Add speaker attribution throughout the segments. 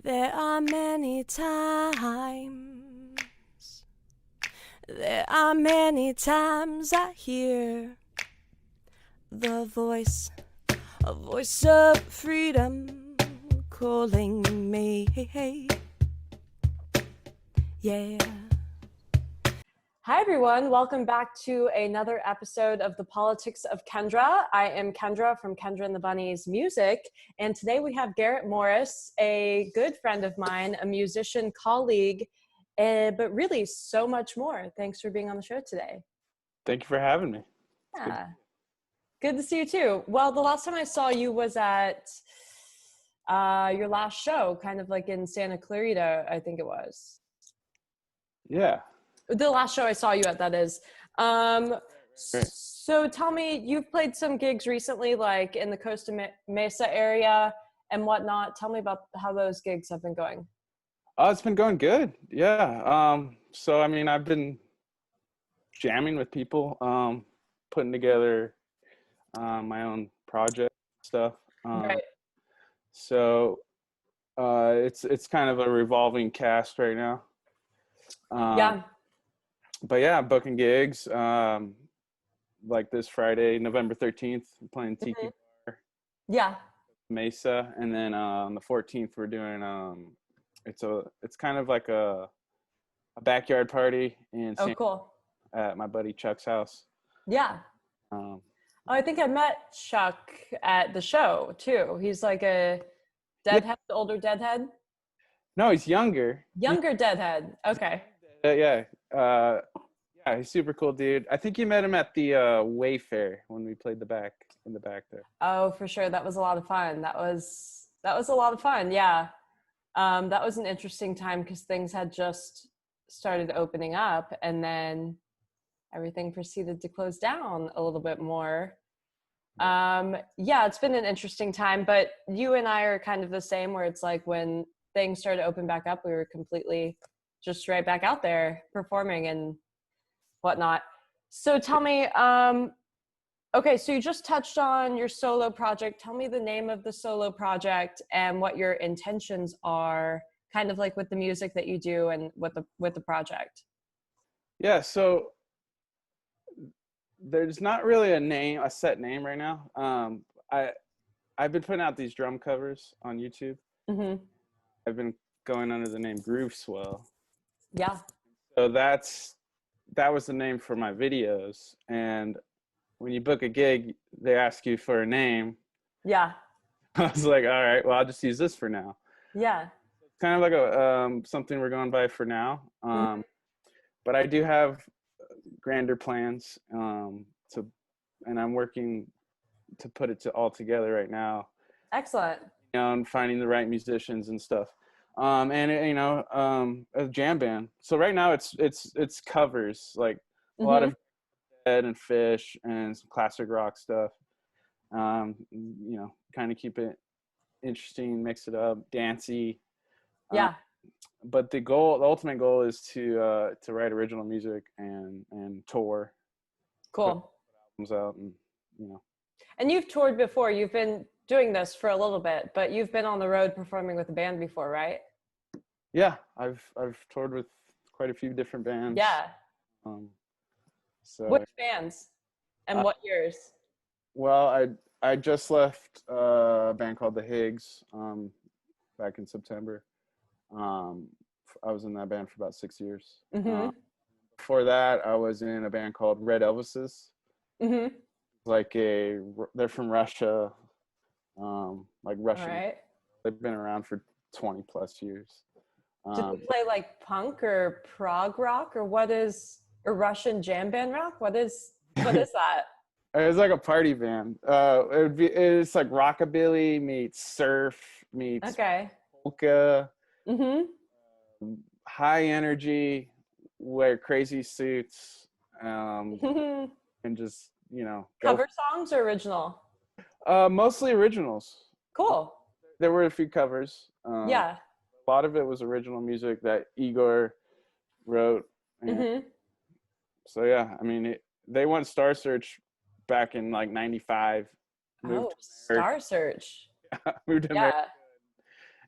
Speaker 1: There are many times, there are many times I hear the voice, a voice of freedom calling me. Yeah. Hi everyone, welcome back to another episode of the Politics of Kendra. I am Kendra from Kendra and the Bunnies Music, and today we have Garrett Morris, a good friend of mine, a musician colleague, but really so much more. Thanks for being on the show today.
Speaker 2: Thank you for having me.
Speaker 1: Yeah. Good to see you too. Well, the last time I saw you was at your last show, kind of like in Santa Clarita, I think it was.
Speaker 2: Yeah.
Speaker 1: The last show I saw you at, that is.
Speaker 2: Great.
Speaker 1: So tell me, you've played some gigs recently, like in the Costa Mesa area and whatnot. Tell me about how those gigs have been going.
Speaker 2: Oh, it's been going good. Yeah. So I mean, I've been jamming with people, putting together my own project stuff.
Speaker 1: Right.
Speaker 2: So it's kind of a revolving cast right now.
Speaker 1: Yeah.
Speaker 2: But yeah, I'm booking gigs. Like this Friday, November 13th, I'm playing Tiki Bar,
Speaker 1: Yeah.
Speaker 2: Mesa, and then on the 14th we're doing it's kind of like a backyard party in
Speaker 1: Oh,
Speaker 2: San
Speaker 1: cool.
Speaker 2: at my buddy Chuck's house.
Speaker 1: Yeah.
Speaker 2: Um,
Speaker 1: Oh, I think I met Chuck at the show too. He's like a
Speaker 2: yeah,
Speaker 1: deadhead, older deadhead,
Speaker 2: no, he's younger.
Speaker 1: younger deadhead. Okay.
Speaker 2: Yeah, yeah, he's super cool, dude. I think you met him at the Wayfair when we played in the back there.
Speaker 1: Oh, for sure. That was a lot of fun. That was a lot of fun. Yeah. That was an interesting time because things had just started opening up and then everything proceeded to close down a little bit more. Yeah, it's been an interesting time, but you and I are kind of the same where it's like when things started to open back up, we were completely just right back out there performing and whatnot. So tell me, okay, so you just touched on your solo project. Tell me the name of the solo project and what your intentions are, kind of like with the music that you do and with the project.
Speaker 2: Yeah, so there's not really a set name right now. I've been putting out these drum covers on YouTube.
Speaker 1: Mm-hmm.
Speaker 2: I've been going under the name GROOVESWELL.
Speaker 1: Yeah.
Speaker 2: So that was the name for my videos. And when you book a gig, they ask you for a name.
Speaker 1: Yeah.
Speaker 2: I was like, all right, well, I'll just use this for now.
Speaker 1: Yeah.
Speaker 2: Kind of like a something we're going by for now.
Speaker 1: Mm-hmm.
Speaker 2: But I do have grander plans and I'm working to put it all together right now.
Speaker 1: Excellent.
Speaker 2: You know, and finding the right musicians and stuff. A jam band. So right now it's covers, like a lot of Dead and Fish and some classic rock stuff. Kind of keep it interesting, mix it up, dancey.
Speaker 1: Yeah.
Speaker 2: But the ultimate goal is to write original music and tour.
Speaker 1: Cool.
Speaker 2: Put albums out and.
Speaker 1: And you've toured before. You've been doing this for a little bit, but you've been on the road performing with a band before, right?
Speaker 2: Yeah, I've toured with quite a few different bands.
Speaker 1: Yeah.
Speaker 2: So
Speaker 1: which bands and what years?
Speaker 2: Well, I just left a band called the Higgs back in September. I was in that band for about 6 years.
Speaker 1: Mm-hmm.
Speaker 2: Before that, I was in a band called Red Elvises.
Speaker 1: Mm-hmm.
Speaker 2: They're from Russia, like Russian.
Speaker 1: All right.
Speaker 2: They've been around for 20 plus years.
Speaker 1: Do they play like punk or prog rock or what is a Russian jam band rock? What is that?
Speaker 2: It's like a party band. It's like rockabilly meets surf meets polka.
Speaker 1: Mm-hmm.
Speaker 2: High energy, wear crazy suits, and just
Speaker 1: Cover songs or original?
Speaker 2: Mostly originals.
Speaker 1: Cool.
Speaker 2: There were a few covers.
Speaker 1: Yeah.
Speaker 2: A lot of it was original music that Igor wrote. So yeah, I mean, they won Star Search back in like '95.
Speaker 1: Oh, Star Search.
Speaker 2: Moved to America.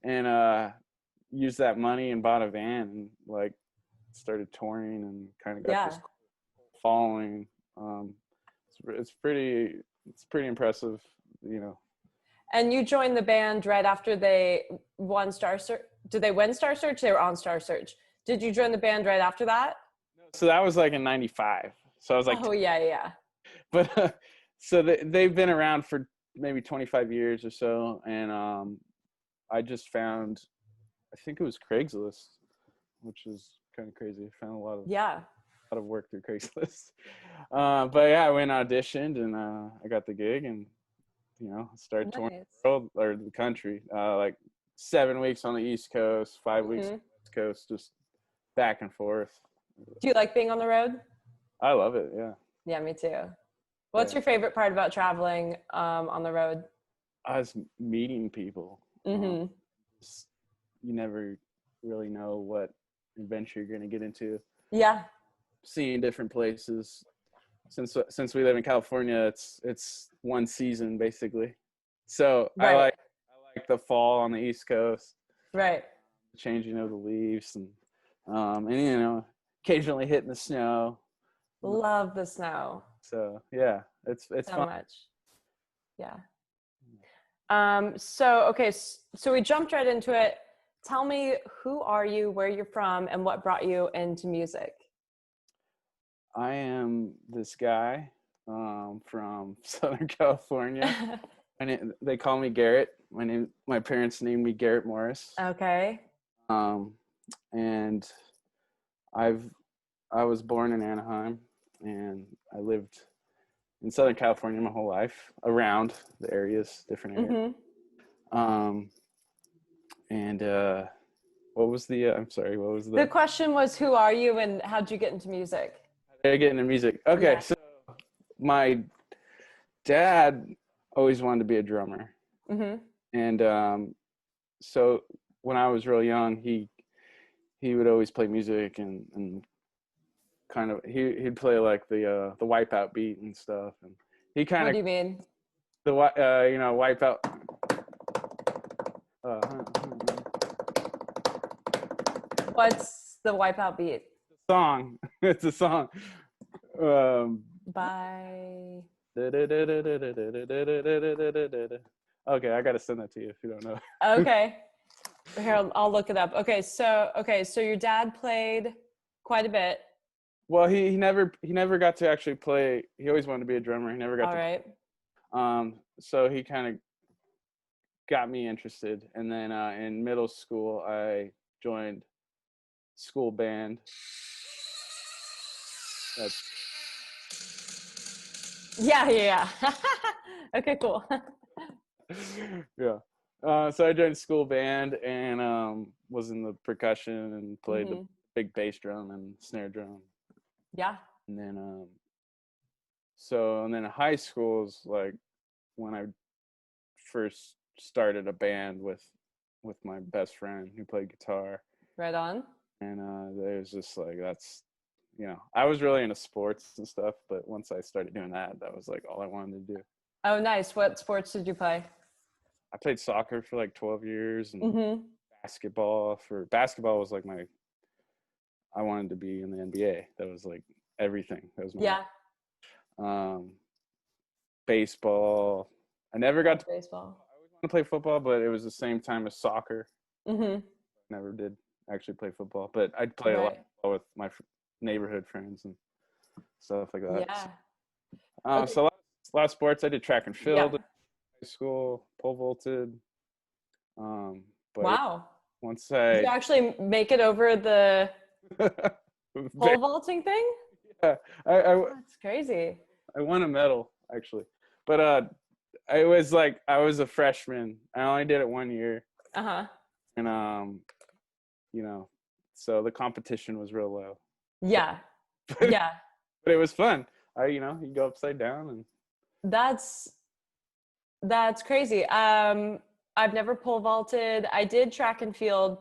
Speaker 2: And used that money and bought a van and like started touring and kind of got this following. It's pretty impressive, you know.
Speaker 1: And you joined the band right after they won Star Search. Did they win Star Search? They were on Star Search. Did you join the band right after that?
Speaker 2: So that was like in '95. So I was like,
Speaker 1: oh yeah.
Speaker 2: But so they've been around for maybe 25 years or so, and I just found, I think it was Craigslist, which is kind of crazy. I found a lot of work through Craigslist. But yeah, I went and auditioned, and I got the gig, and you know, started touring the world or the country. Like 7 weeks on the East Coast, 5 weeks on the West Coast, just back and forth.
Speaker 1: Do you like being on the road?
Speaker 2: I love it. Yeah.
Speaker 1: Yeah, me too. What's your favorite part about traveling on the road?
Speaker 2: I was meeting people. You never really know what adventure you're going to get into.
Speaker 1: Yeah.
Speaker 2: Seeing different places. Since we live in California, it's one season basically. So I like the fall on the East Coast.
Speaker 1: Right.
Speaker 2: Changing of the leaves and you know, occasionally hitting the snow.
Speaker 1: Love the snow.
Speaker 2: So yeah, it's
Speaker 1: so
Speaker 2: fun.
Speaker 1: much. Yeah. So we jumped right into it. Tell me, who are you, where you're from, and what brought you into music?
Speaker 2: I am this guy from Southern California. They call me Garrett. My parents named me Garrett Morris.
Speaker 1: Okay.
Speaker 2: And I was born in Anaheim, and I lived in Southern California my whole life, around the areas, different areas. And what was the? I'm sorry. What was the?
Speaker 1: The question was, who are you, and how'd you get into music?
Speaker 2: How did I get into music? Okay, so my dad always wanted to be a drummer, and so when I was real young, he would always play music and kind of he'd play like the Wipeout beat and stuff, and he kind of.
Speaker 1: What do you mean?
Speaker 2: The you know, Wipeout.
Speaker 1: What's the Wipeout beat?
Speaker 2: Song. It's a song.
Speaker 1: Bye.
Speaker 2: Okay, I gotta send that to you if you don't know.
Speaker 1: Okay. Here, I'll look it up. Okay, so your dad played quite a bit.
Speaker 2: Well, he never got to actually play. He always wanted to be a drummer. He never got to. All right. So he kind of got me interested, and then in middle school I joined school band.
Speaker 1: Yeah. Okay, cool.
Speaker 2: Yeah. So I joined school band and was in the percussion and played the big bass drum and snare drum.
Speaker 1: Yeah.
Speaker 2: And then and then high school is like when I first started a band with my best friend who played guitar.
Speaker 1: Right on.
Speaker 2: And it was just like, that's, you know, I was really into sports and stuff, but once I started doing that was like all I wanted to do.
Speaker 1: Oh, nice. What sports did you play?
Speaker 2: I played soccer for like 12 years and basketball was like I wanted to be in the NBA. That was like everything. That was my baseball. I never got to
Speaker 1: baseball.
Speaker 2: I always wanted to play football, but it was the same time as soccer. Never did actually play football, but I'd play a lot with my neighborhood friends and stuff like that.
Speaker 1: Yeah.
Speaker 2: So a lot of sports. I did track and field in high school, pole vaulted. But
Speaker 1: wow.
Speaker 2: Once
Speaker 1: did you actually make it over the pole vaulting thing?
Speaker 2: Yeah,
Speaker 1: that's crazy.
Speaker 2: I won a medal actually, but I was a freshman. I only did it 1 year. And you know, so the competition was real low.
Speaker 1: Yeah.
Speaker 2: But it was fun. You know, you go upside down and.
Speaker 1: That's crazy. I've never pole vaulted. I did track and field.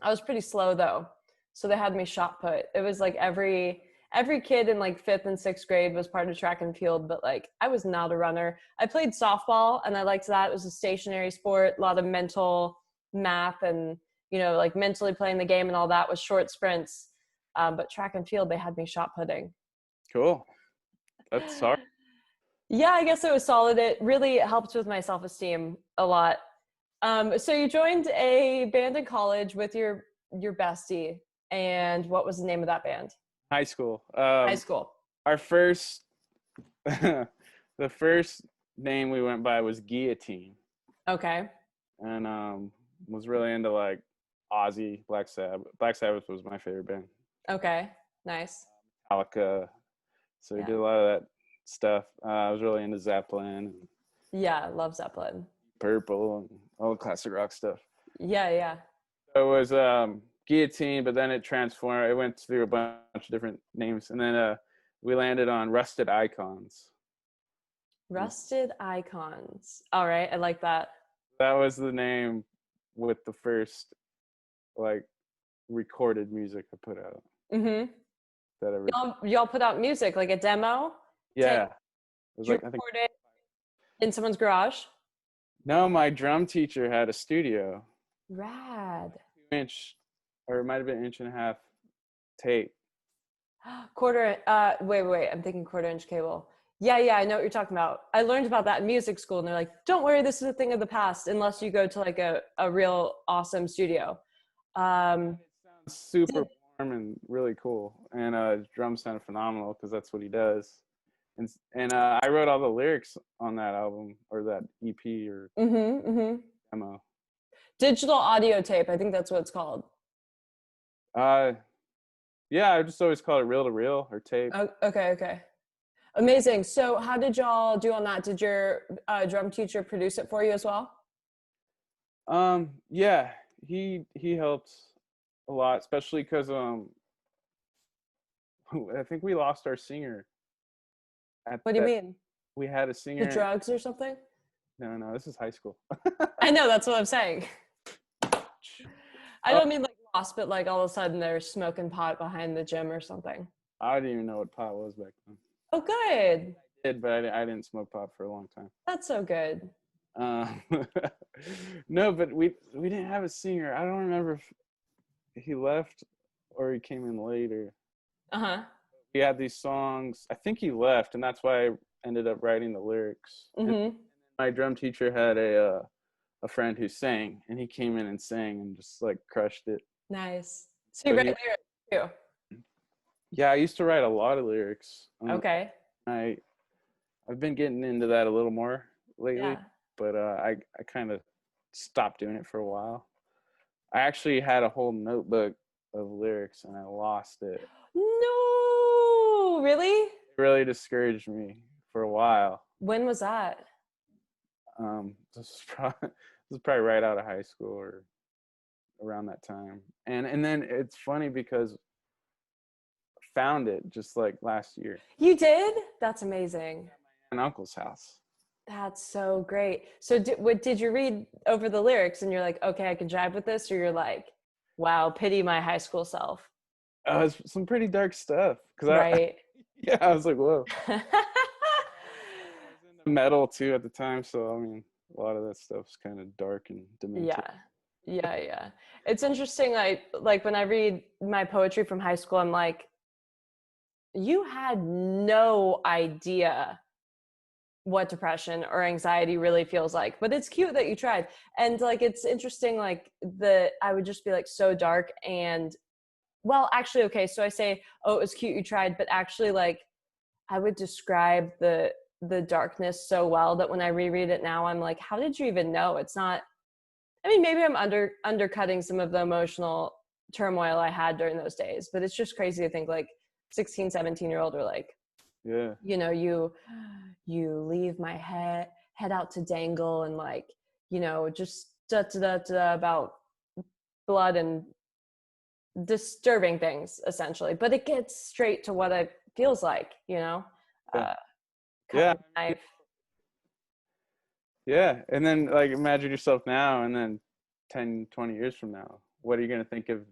Speaker 1: I was pretty slow though, so they had me shot put. It was like every kid in like 5th and 6th grade was part of track and field, but like I was not a runner. I played softball and I liked that. It was a stationary sport, a lot of mental math and you know, like mentally playing the game and all that was short sprints. But track and field, they had me shot putting.
Speaker 2: Cool. That's hard.
Speaker 1: Yeah, I guess it was solid. It really helped with my self-esteem a lot. So you joined a band in college with your bestie, and what was the name of that band?
Speaker 2: High school.
Speaker 1: High school.
Speaker 2: Our first, the first name we went by was Guillotine.
Speaker 1: Okay.
Speaker 2: And was really into like Ozzy, Black Sabbath. Black Sabbath was my favorite band.
Speaker 1: Okay. Nice.
Speaker 2: Metallica. So we did a lot of that stuff. I was really into Zeppelin.
Speaker 1: Yeah, love Zeppelin.
Speaker 2: Purple and all the classic rock stuff.
Speaker 1: Yeah, yeah.
Speaker 2: So it was Guillotine, but then it transformed. It went through a bunch of different names, and then we landed on Rusted Icons.
Speaker 1: Rusted Icons. All right, I like that.
Speaker 2: That was the name with the first like recorded music I put out.
Speaker 1: Mm-hmm.
Speaker 2: That ever.
Speaker 1: Y'all put out music, like a demo?
Speaker 2: Yeah. It was
Speaker 1: Did
Speaker 2: like,
Speaker 1: you
Speaker 2: I think,
Speaker 1: record it in someone's garage?
Speaker 2: no, my drum teacher had a studio.
Speaker 1: Rad.
Speaker 2: 2-inch, or it might have been 1.5-inch tape.
Speaker 1: Quarter, wait, I'm thinking 1/4-inch cable. Yeah, I know what you're talking about. I learned about that in music school, and they're like, don't worry, this is a thing of the past, unless you go to like a real awesome studio.
Speaker 2: It sounds super warm and really cool. And his drums sound phenomenal because that's what he does. And I wrote all the lyrics on that album, or that EP, or demo.
Speaker 1: Digital audio tape, I think that's what it's called.
Speaker 2: Yeah, I just always call it reel to reel or tape.
Speaker 1: Oh, okay. Amazing. So how did y'all do on that? Did your drum teacher produce it for you as well?
Speaker 2: Yeah, he helped a lot, especially because I think we lost our singer.
Speaker 1: What do you mean?
Speaker 2: We had a singer.
Speaker 1: The drugs or something?
Speaker 2: No, this is high school.
Speaker 1: I know, that's what I'm saying. I don't mean like lost, but like all of a sudden they're smoking pot behind the gym or something.
Speaker 2: I didn't even know what pot was back then.
Speaker 1: Oh, good.
Speaker 2: I did, but I didn't smoke pot for a long time.
Speaker 1: That's so good.
Speaker 2: No, but we didn't have a singer. I don't remember if he left or he came in later. We had these songs. I think he left, and that's why I ended up writing the lyrics. My drum teacher had a friend who sang, and he came in and sang and just like crushed it.
Speaker 1: Nice. So you write lyrics too?
Speaker 2: Yeah, I used to write a lot of lyrics.
Speaker 1: Okay.
Speaker 2: I've been getting into that a little more lately, but I kind of stopped doing it for a while. I actually had a whole notebook of lyrics and I lost it.
Speaker 1: No, really?
Speaker 2: It really discouraged me for a while.
Speaker 1: When was that?
Speaker 2: This was probably right out of high school or around that time. And then it's funny because I found it just like last year.
Speaker 1: You did? That's amazing.
Speaker 2: At my uncle's house.
Speaker 1: That's so great. So did you read over the lyrics and you're like, okay, I can jive with this? Or you're like, wow, pity my high school self?
Speaker 2: It was some pretty dark stuff.
Speaker 1: Right.
Speaker 2: I was like, whoa. I was into metal too at the time. So, I mean, a lot of that stuff's kind of dark and demented.
Speaker 1: Yeah. It's interesting. Like when I read my poetry from high school, I'm like, you had no idea what depression or anxiety really feels like, but it's cute that you tried. And like, it's interesting, like I would just be like so dark and well, actually, okay. So I say, oh, it was cute you tried, but actually like I would describe the darkness so well that when I reread it now, I'm like, how did you even know? It's not, I mean, maybe I'm undercutting some of the emotional turmoil I had during those days, but it's just crazy to think like 16, 17-year-old are like,
Speaker 2: yeah,
Speaker 1: you know, you leave my head out to dangle and like, you know, just about blood and disturbing things essentially, but it gets straight to what it feels like, you know. Knife.
Speaker 2: Yeah, and then like imagine yourself now and then 10, 20 years from now, what are you going to think of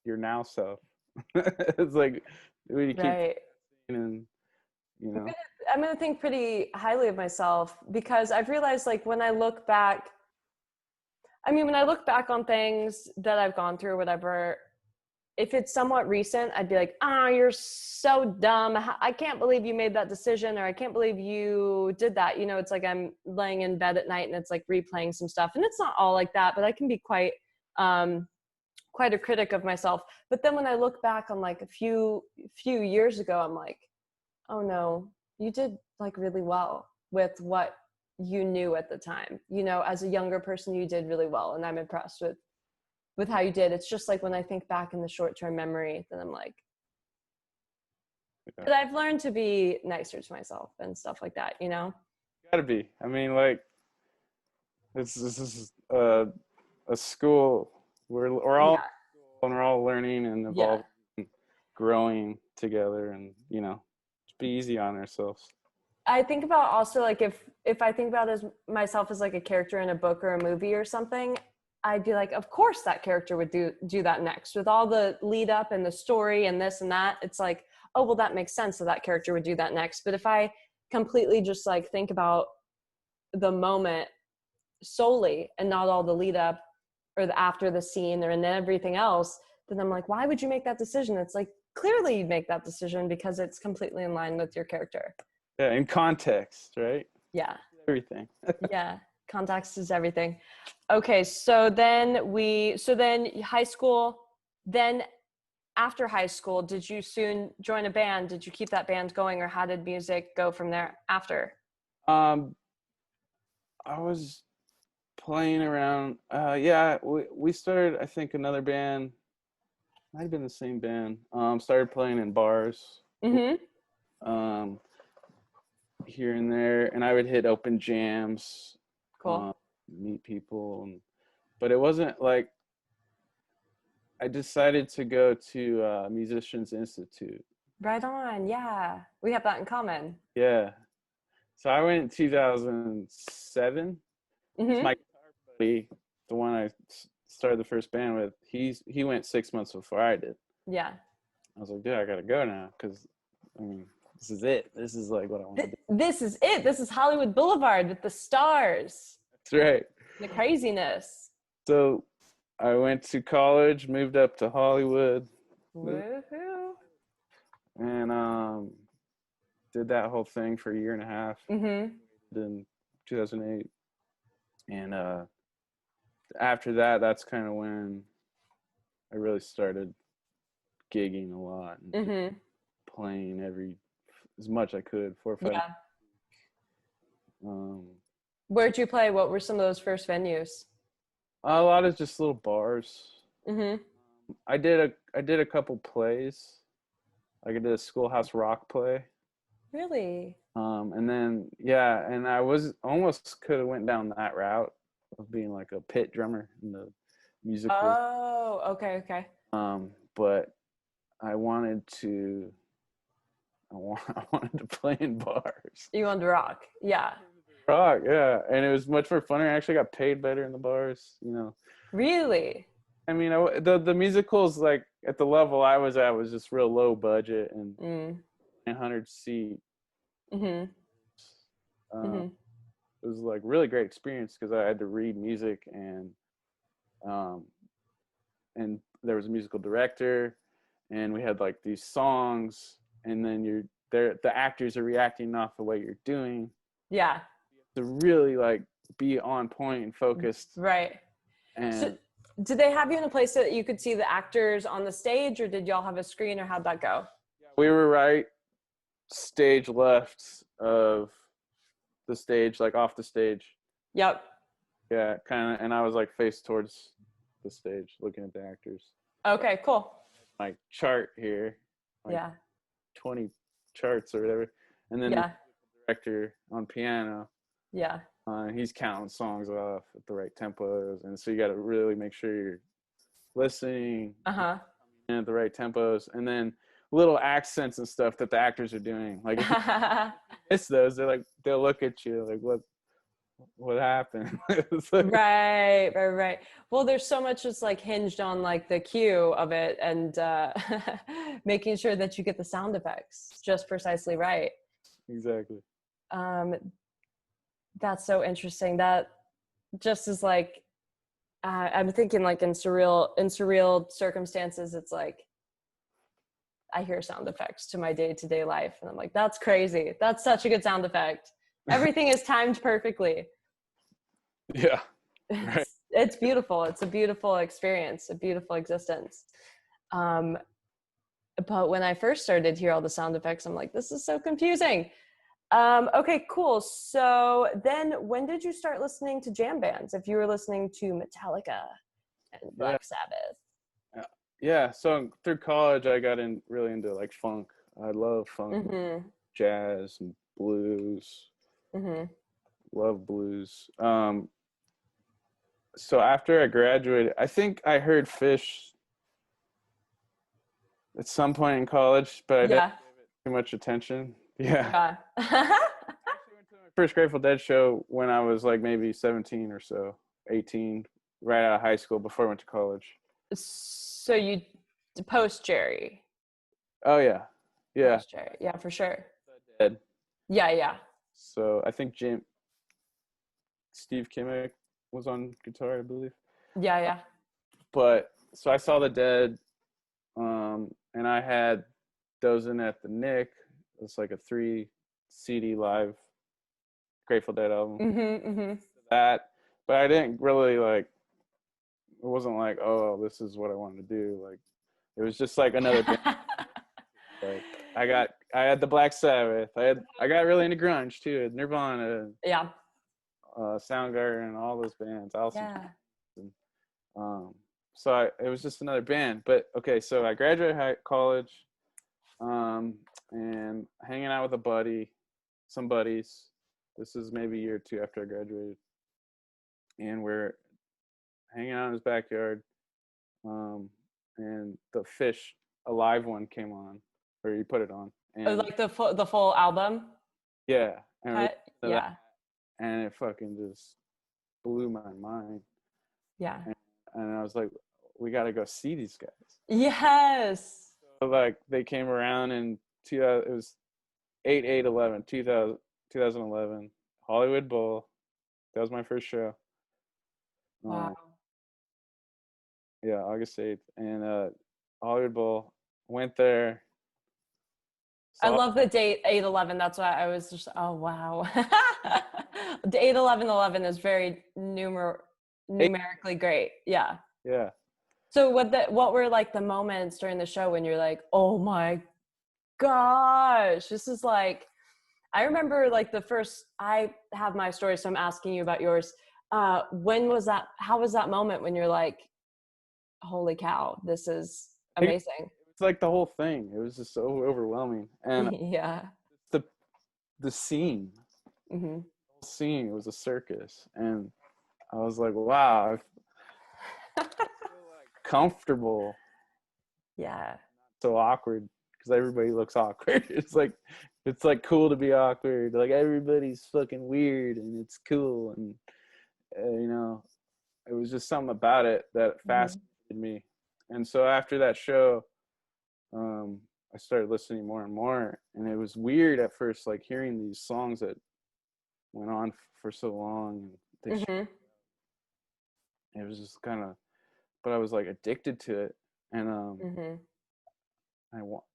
Speaker 2: your now self? It's like we keep
Speaker 1: right.
Speaker 2: And you know,
Speaker 1: I'm going to think pretty highly of myself because I've realized like when I look back, I mean, when I look back on things that I've gone through or whatever, if it's somewhat recent, I'd be like, you're so dumb. I can't believe you made that decision, or I can't believe you did that. You know, it's like I'm laying in bed at night and it's like replaying some stuff. And it's not all like that, but I can be quite a critic of myself. But then when I look back on like a few years ago, I'm like, oh no, you did like really well with what you knew at the time. You know, as a younger person, you did really well. And I'm impressed with how you did. It's just like when I think back in the short-term memory, then I'm like, but I've learned to be nicer to myself and stuff like that, you know?
Speaker 2: Gotta be. I mean, like, this is a school. We're all and we're all learning and evolving, and growing together, and you know, just be easy on ourselves.
Speaker 1: I think about also like if I think about myself as like a character in a book or a movie or something, I'd be like, of course that character would do that next, with all the lead up and the story and this and that. It's like, oh, well, that makes sense that character would do that next. But if I completely just like think about the moment solely and not all the lead up or the after the scene or and then everything else, then I'm like, why would you make that decision? It's like, clearly you'd make that decision because it's completely in line with your character.
Speaker 2: Yeah, in context, right?
Speaker 1: Yeah.
Speaker 2: Everything.
Speaker 1: Yeah. Context is everything. Okay. So then high school, then after high school, did you soon join a band? Did you keep that band going, or how did music go from there after?
Speaker 2: I was playing around. Yeah, we started, I think, another band. Might have been the same band. Started playing in bars.
Speaker 1: Mm-hmm.
Speaker 2: Here and there, and I would hit open jams.
Speaker 1: Cool.
Speaker 2: Meet people, but it wasn't like I decided to go to Musicians Institute.
Speaker 1: Right on. Yeah. We have that in common.
Speaker 2: Yeah. So I went in 2007.
Speaker 1: Mm-hmm.
Speaker 2: So my guitar buddy, the one I started the first band with, he went 6 months before I did.
Speaker 1: Yeah.
Speaker 2: I was like, dude, I gotta go now, because I mean, this is it. This is like what I want to do.
Speaker 1: This is it. This is Hollywood Boulevard with the stars.
Speaker 2: That's right.
Speaker 1: The craziness.
Speaker 2: So I went to college, moved up to Hollywood.
Speaker 1: Woohoo.
Speaker 2: And did that whole thing for a year and a half.
Speaker 1: Mm-hmm.
Speaker 2: In 2008. And after that, that's kind of when I really started gigging a lot and
Speaker 1: Mm-hmm.
Speaker 2: playing as much I could, 4 or 5.
Speaker 1: Yeah. Where'd you play? What were some of those first venues?
Speaker 2: A lot of just little bars.
Speaker 1: Mm-hmm.
Speaker 2: I did a couple plays. Like I did a Schoolhouse Rock play.
Speaker 1: Really?
Speaker 2: And then and I was almost could have went down that route of being like a pit drummer in the musical.
Speaker 1: Oh, okay.
Speaker 2: But I wanted to play in bars.
Speaker 1: You wanted to rock. Yeah.
Speaker 2: Rock, yeah. And it was much more funner. I actually got paid better in the bars, you know.
Speaker 1: Really?
Speaker 2: I mean, the musicals, like at the level I was at, was just real low budget and 100 seat.
Speaker 1: Mm-hmm.
Speaker 2: It was like really great experience because I had to read music and there was a musical director and we had like these songs, and then the actors are reacting off of what you're doing.
Speaker 1: Yeah.
Speaker 2: To really like be on point and focused.
Speaker 1: Right.
Speaker 2: And
Speaker 1: so, did they have you in a place that you could see the actors on the stage, or did y'all have a screen, or how'd that go?
Speaker 2: We were right stage left of the stage, like off the stage.
Speaker 1: Yep.
Speaker 2: Yeah, kind of. And I was like face towards the stage looking at the actors.
Speaker 1: Okay, cool.
Speaker 2: Like chart here. Like 20 charts or whatever. And then the director on piano.
Speaker 1: Yeah.
Speaker 2: He's counting songs off at the right tempos. And so you got to really make sure you're listening at the right tempos. And then little accents and stuff that the actors are doing. Like, if you miss those, they'll look at you like, what happened? Like,
Speaker 1: right. Well, there's so much just like hinged on like the cue of it and making sure that you get the sound effects just precisely right.
Speaker 2: Exactly.
Speaker 1: That's so interesting. That just is like I'm thinking like in surreal circumstances, it's like I hear sound effects to my day-to-day life, and I'm like, that's crazy. That's such a good sound effect. Everything is timed perfectly.
Speaker 2: Yeah. Right.
Speaker 1: It's beautiful. It's a beautiful experience, a beautiful existence. But when I first started to hear all the sound effects, I'm like, this is so confusing. Okay, cool. So then when did you start listening to jam bands? If you were listening to Metallica and
Speaker 2: Yeah.
Speaker 1: Black Sabbath.
Speaker 2: Yeah. So through college, I got really into like funk. I love funk,
Speaker 1: Mm-hmm.
Speaker 2: jazz, and blues.
Speaker 1: Mm-hmm.
Speaker 2: Love blues. So after I graduated, I think I heard Fish at some point in college, but I didn't
Speaker 1: Yeah.
Speaker 2: give it too much attention. Yeah.
Speaker 1: Yeah.
Speaker 2: I went to my first Grateful Dead show when I was like maybe 17 or so, 18, right out of high school before I went to college.
Speaker 1: So you post Jerry.
Speaker 2: Oh yeah, yeah.
Speaker 1: Post Jerry. Yeah, for sure.
Speaker 2: Dead.
Speaker 1: Yeah, yeah.
Speaker 2: So I think Steve Kimmick was on guitar, I believe.
Speaker 1: Yeah, yeah.
Speaker 2: But so I saw the Dead, and I had those in at the Nick. It's like a 3 CD live Grateful Dead album.
Speaker 1: Mm-hmm, mm-hmm.
Speaker 2: That, but I didn't really like. It wasn't like, oh, this is what I wanted to do. Like, it was just like another band. Like, I had the Black Sabbath. I got really into grunge too, Nirvana,
Speaker 1: Yeah.
Speaker 2: Soundgarden, and all those bands.
Speaker 1: Yeah.
Speaker 2: And, it was just another band. But okay, so I graduated college, and hanging out with some buddies. This is maybe a year or two after I graduated, and we're hanging out in his backyard. And the Fish Alive one came on, or he put it on,
Speaker 1: Oh,
Speaker 2: and
Speaker 1: like the full album
Speaker 2: yeah, and
Speaker 1: cut? Yeah.
Speaker 2: and it fucking just blew my mind.
Speaker 1: Yeah.
Speaker 2: And I was like, we got to go see these guys.
Speaker 1: Yes.
Speaker 2: So like they came around in 2000. It was 8/8/11 2011 Hollywood Bowl. That was my first show.
Speaker 1: Wow.
Speaker 2: Yeah, August 8th, and Hollywood Bowl. Went there.
Speaker 1: I
Speaker 2: Saw
Speaker 1: love the date 8/11. That's why I was just, oh wow. The 8/11/11 is very numerically great. Yeah.
Speaker 2: Yeah.
Speaker 1: So what were like the moments during the show when you're like, oh my gosh, this is like, I remember like I have my story, so I'm asking you about yours. When was that? How was that moment when you're like, holy cow, this is amazing?
Speaker 2: It's like the whole thing. It was just so overwhelming, and
Speaker 1: Yeah.
Speaker 2: the scene,
Speaker 1: Mm-hmm.
Speaker 2: the scene was a circus, and I was like, wow, I feel like comfortable,
Speaker 1: Yeah.
Speaker 2: so awkward because everybody looks awkward. It's like cool to be awkward. Like everybody's fucking weird, and it's cool, and it was just something about it that fascinated me. And so after that show, I started listening more and more, and it was weird at first, like hearing these songs that went on for so long, and it was just kind of, but I was like addicted to it, and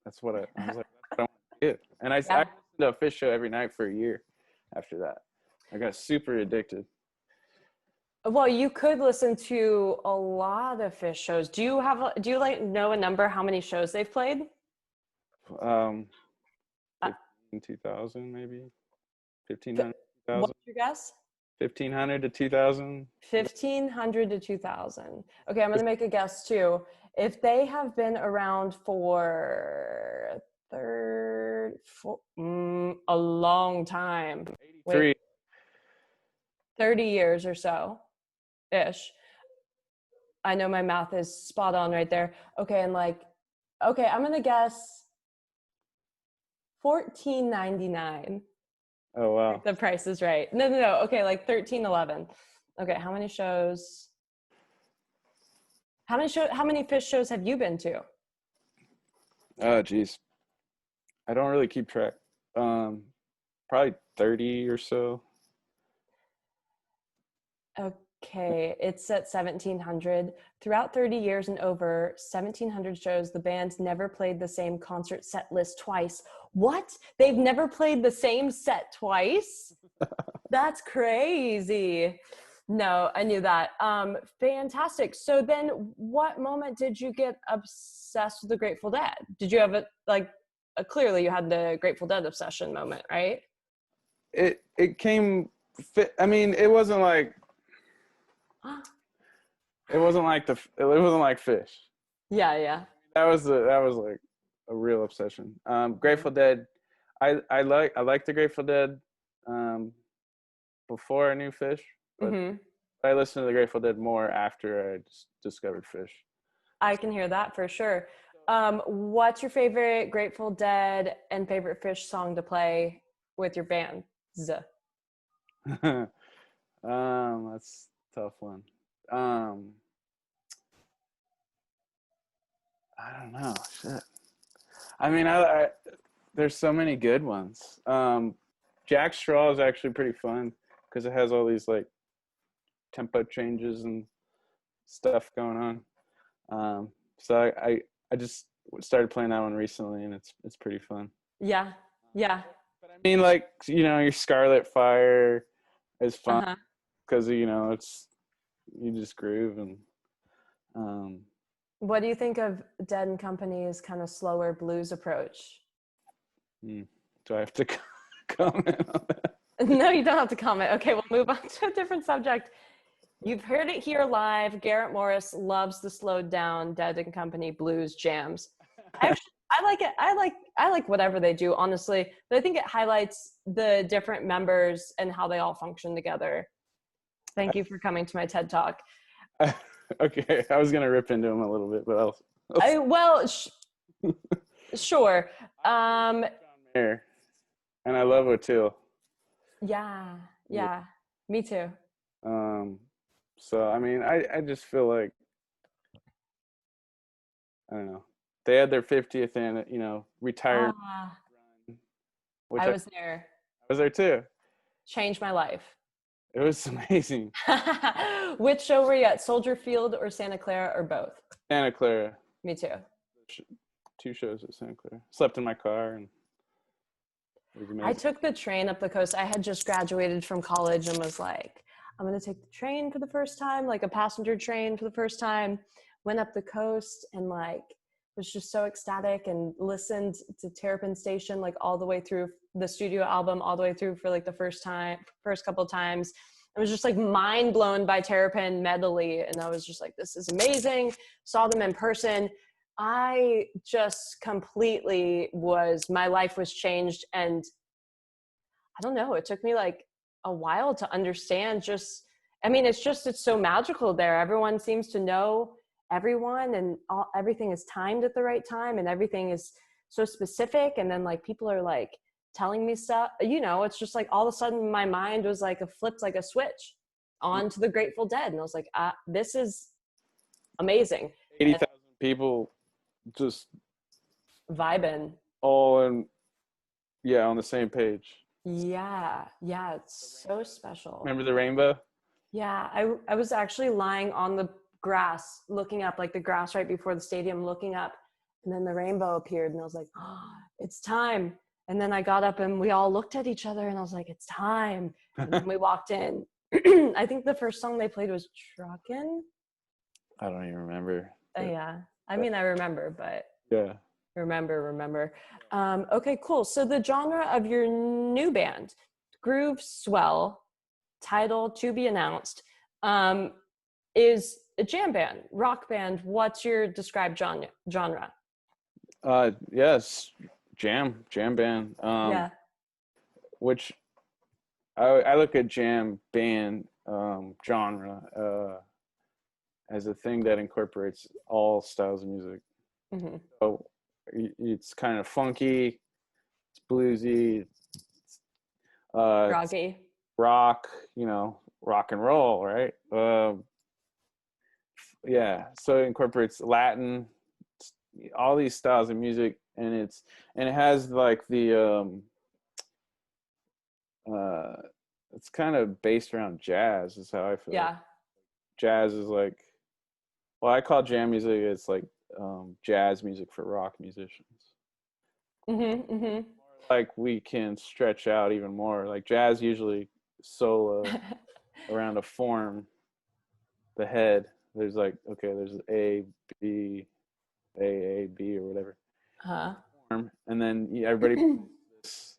Speaker 2: that's what I was like, that's what I want to do, and I listened to a Fish show every night for a year. After that, I got super addicted.
Speaker 1: Well, you could listen to a lot of Fish shows. Do you like know a number how many shows they've played?
Speaker 2: 2000 maybe, 1500,
Speaker 1: What's your guess?
Speaker 2: 1500 to 2000.
Speaker 1: 1500 to 2000. Okay, I'm going to make a guess too. If they have been around for a long time.
Speaker 2: 83.
Speaker 1: Wait, 30 years or so ish. I know my math is spot on right there. Okay, and I'm going to guess $14.99.
Speaker 2: Oh wow.
Speaker 1: The price is right. No. Okay, like 13.11. Okay, how many shows? How many Fish shows have you been to?
Speaker 2: Oh geez, I don't really keep track. Probably 30 or so.
Speaker 1: Okay, it's at 1700. Throughout 30 years and over 1700 shows, the band never played the same concert set list twice. What? They've never played the same set twice? That's crazy. No, I knew that. Fantastic. So then what moment did you get obsessed with the Grateful Dead? Did you have clearly you had the Grateful Dead obsession moment, right?
Speaker 2: It came I mean, it wasn't like it wasn't like Fish.
Speaker 1: Yeah.
Speaker 2: That was like a real obsession. Grateful Dead, I like the Grateful Dead before I knew Fish, but I listened to the Grateful Dead more after I just discovered Fish.
Speaker 1: I can hear that for sure. What's your favorite Grateful Dead and favorite Fish song to play with your band?
Speaker 2: That's a tough one. I don't know. Shit. I mean, I there's so many good ones. Jack Straw is actually pretty fun because it has all these like tempo changes and stuff going on. So I just started playing that one recently, and it's pretty fun.
Speaker 1: Yeah.
Speaker 2: But I mean, like, you know, your Scarlet Fire is fun because you know you just groove and.
Speaker 1: What do you think of Dead and Company's kind of slower blues approach?
Speaker 2: Do I have to comment on that?
Speaker 1: No, you don't have to comment. Okay, we'll move on to a different subject. You've heard it here live. Garrett Morris loves the slowed down Dead and Company blues jams. Actually, I like it. I like whatever they do, honestly. But I think it highlights the different members and how they all function together. Thank you for coming to my TED Talk.
Speaker 2: Okay, I was gonna rip into him a little bit, but
Speaker 1: sure.
Speaker 2: Mayer, and I love O'Toole.
Speaker 1: Yeah, me too.
Speaker 2: So I mean, I just feel like I don't know. They had their 50th and retired.
Speaker 1: I was there.
Speaker 2: I was there too.
Speaker 1: Changed my life.
Speaker 2: It was amazing.
Speaker 1: Which show were you at? Soldier Field or Santa Clara or both?
Speaker 2: Santa Clara.
Speaker 1: Me too.
Speaker 2: 2 shows at Santa Clara. Slept in my car and it was amazing.
Speaker 1: I took the train up the coast. I had just graduated from college and was like, I'm going to take the train for the first time, like a passenger train for the first time. Went up the coast and like was just so ecstatic and listened to Terrapin Station like all the way through the studio album, all the way through for like the first couple of times. I was just like mind blown by Terrapin medley. And I was just like, this is amazing. Saw them in person. I just completely my life was changed. And I don't know, it took me like a while to understand it's so magical there. Everyone seems to know everyone and everything is timed at the right time and everything is so specific. And then like people are like telling me stuff, it's just like all of a sudden my mind was like flipped like a switch onto the Grateful Dead. And I was like, this is amazing.
Speaker 2: 80,000 people just
Speaker 1: vibing.
Speaker 2: All on the same page.
Speaker 1: Yeah, it's so special.
Speaker 2: Remember the rainbow?
Speaker 1: Yeah, I was actually lying on the grass, looking up, like the grass right before the stadium, looking up, and then the rainbow appeared, and I was like, oh, it's time. And then I got up and we all looked at each other and I was like, it's time. And then we walked in. I think the first song they played was Truckin'.
Speaker 2: I don't even remember.
Speaker 1: Yeah. I mean, I remember, but
Speaker 2: yeah.
Speaker 1: Remember. Okay, cool. So the genre of your new band, GROOVESWELL, title to be announced, is a jam band, rock band. What's your described genre?
Speaker 2: Yes, jam band.
Speaker 1: Yeah.
Speaker 2: Which I look at jam band genre as a thing that incorporates all styles of music.
Speaker 1: Mm-hmm.
Speaker 2: So it's kind of funky, it's bluesy, it's
Speaker 1: groggy,
Speaker 2: rock, rock and roll, right? So it incorporates Latin, all these styles of music, and it has like the it's kind of based around jazz is how I feel.
Speaker 1: Yeah.
Speaker 2: Jazz is like, well, I call jam music, it's like jazz music for rock musicians. Like we can stretch out even more. Like jazz usually solo around a form, the head. There's like, okay, there's A, B, A, B, or whatever. Form, and then everybody puts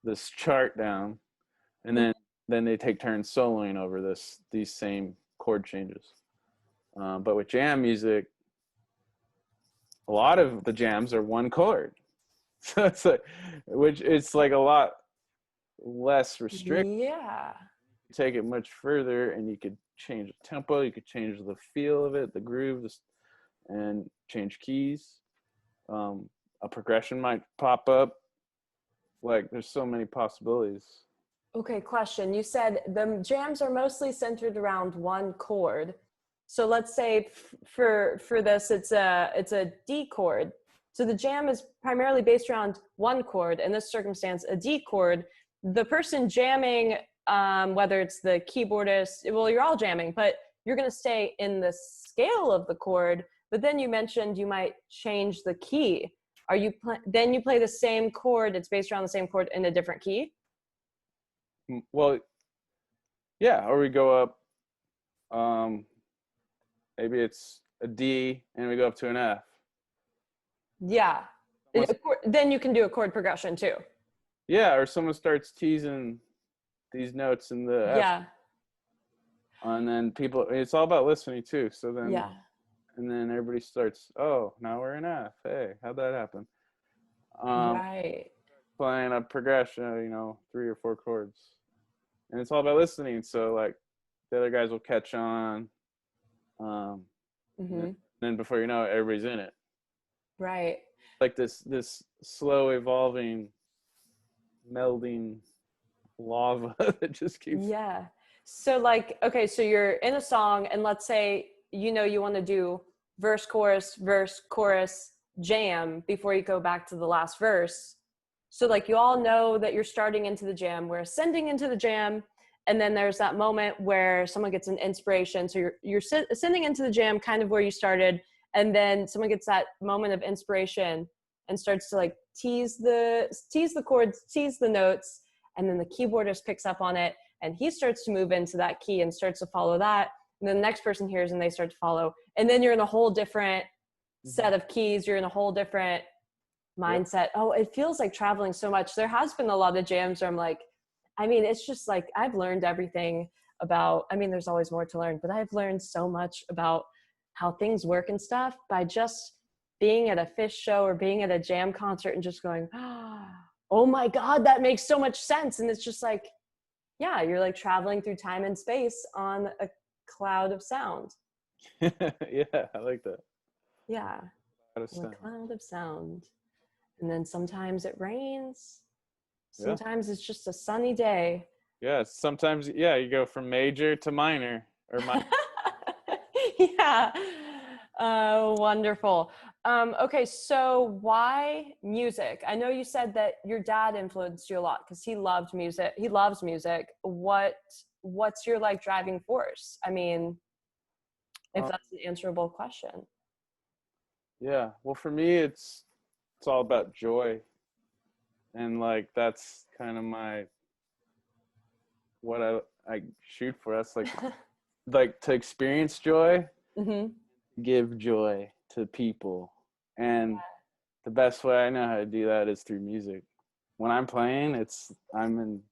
Speaker 2: this chart down, and then they take turns soloing over these same chord changes. But with jam music, a lot of the jams are one chord, so it's like, which it's like a lot less restricted.
Speaker 1: Yeah.
Speaker 2: You take it much further, and you could change the tempo, you could change the feel of it, the groove, and change keys. A progression might pop up. Like there's so many possibilities.
Speaker 1: Okay, question. You said the jams are mostly centered around one chord. So let's say for this, it's a D chord. So the jam is primarily based around one chord. In this circumstance, a D chord. The person jamming, whether it's the keyboardist, well, you're all jamming, but you're going to stay in the scale of the chord. But then you mentioned you might change the key. Are you then you play the same chord? It's based around the same chord in a different key.
Speaker 2: Well, yeah, or we go up. Maybe it's a D, and we go up to an F.
Speaker 1: Yeah. Then you can do a chord progression too.
Speaker 2: Yeah, or someone starts teasing these notes in the F.
Speaker 1: Yeah.
Speaker 2: And then people, it's all about listening too. So then,
Speaker 1: yeah.
Speaker 2: And then everybody starts, oh, now we're in F. Hey, how'd that happen?
Speaker 1: Right.
Speaker 2: Playing a progression, 3 or 4 chords. And it's all about listening. So like the other guys will catch on. And then before you know it, everybody's in it.
Speaker 1: Right.
Speaker 2: Like this slow evolving, melding lava that just keeps.
Speaker 1: Yeah. So like, okay, so you're in a song, and let's say, you want to do verse, chorus, jam before you go back to the last verse. So like you all know that you're starting into the jam, we're ascending into the jam, and then there's that moment where someone gets an inspiration. So you're ascending into the jam kind of where you started, and then someone gets that moment of inspiration and starts to like tease the chords, tease the notes, and then the keyboardist picks up on it, and he starts to move into that key and starts to follow that. And then the next person hears and they start to follow. And then you're in a whole different set of keys. You're in a whole different mindset. Yep. Oh, it feels like traveling so much. There has been a lot of jams where I'm like, it's just like, I've learned everything about, there's always more to learn, but I've learned so much about how things work and stuff by just being at a Fish show or being at a jam concert and just going, oh my God, that makes so much sense. And it's just like, yeah, you're like traveling through time and space on a cloud of sound.
Speaker 2: Yeah, I like that.
Speaker 1: Yeah, a cloud of sound. And then sometimes it rains. Sometimes it's just a sunny day.
Speaker 2: Yeah, sometimes, you go from major to minor. Or minor.
Speaker 1: Yeah. Wonderful. Okay, so why music? I know you said that your dad influenced you a lot because he loved music. He loves music. What's your like driving force? If that's an answerable question.
Speaker 2: Yeah, well, for me, it's all about joy, and like that's kind of what I shoot for. That's like like to experience joy, give joy to people, and the best way I know how to do that is through music. When I'm playing, I'm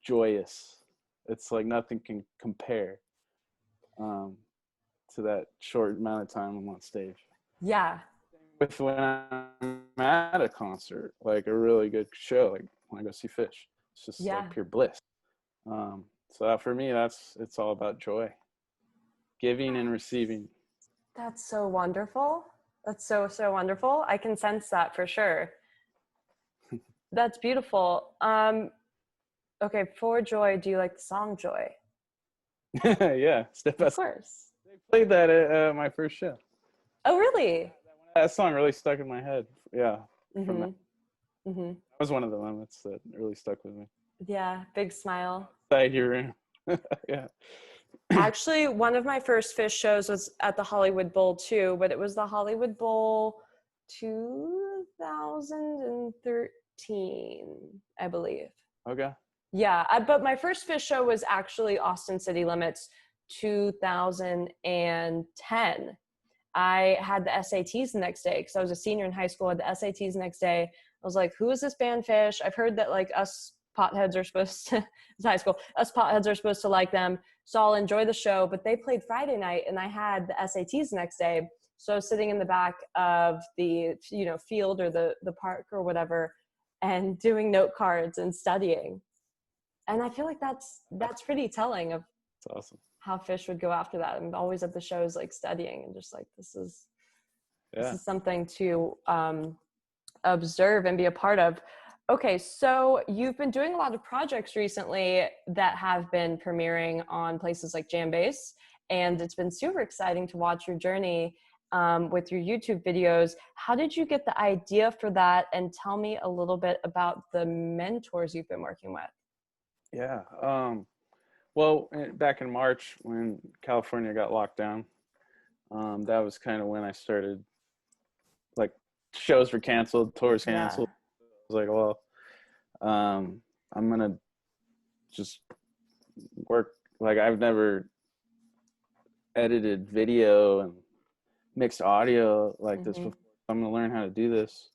Speaker 2: joyous. It's like nothing can compare to that short amount of time I'm on stage.
Speaker 1: Yeah.
Speaker 2: With when I'm at a concert, like a really good show, like when I go see Fish, it's just like pure bliss. So that for me, it's all about joy, giving and receiving.
Speaker 1: That's so wonderful. That's so wonderful. I can sense that for sure. That's beautiful. Okay, for Joy, do you like the song Joy?
Speaker 2: Yeah, Step Outside.
Speaker 1: Of course.
Speaker 2: They played that at my first show.
Speaker 1: Oh, really?
Speaker 2: That song really stuck in my head. Yeah.
Speaker 1: That
Speaker 2: was one of the moments that really stuck with me.
Speaker 1: Yeah, big smile.
Speaker 2: Inside your room. Yeah.
Speaker 1: Actually, one of my first fish shows was at the Hollywood Bowl too, but it was the Hollywood Bowl 2013, I believe.
Speaker 2: Okay.
Speaker 1: Yeah, but my first fish show was actually Austin City Limits 2010. I had the SATs the next day because I was a senior in high school. I had the SATs the next day. I was like, who is this band Fish? I've heard that like us potheads are supposed to, it's high school, us potheads are supposed to like them. So I'll enjoy the show. But they played Friday night and I had the SATs the next day. So I was sitting in the back of the, field or the park or whatever and doing note cards and studying. And I feel like that's pretty telling of
Speaker 2: That's awesome.
Speaker 1: how Fish would go after that. I'm always at the shows like studying and just like this is something to observe and be a part of. Okay, so you've been doing a lot of projects recently that have been premiering on places like Jambase, and it's been super exciting to watch your journey with your YouTube videos. How did you get the idea for that? And tell me a little bit about the mentors you've been working with.
Speaker 2: Yeah. Well, back in March when California got locked down, that was kind of when I started, like, shows were canceled, tours canceled.
Speaker 1: Yeah.
Speaker 2: I was like, well, I'm going to just work. Like, I've never edited video and mixed audio like this before. I'm going to learn how to do this.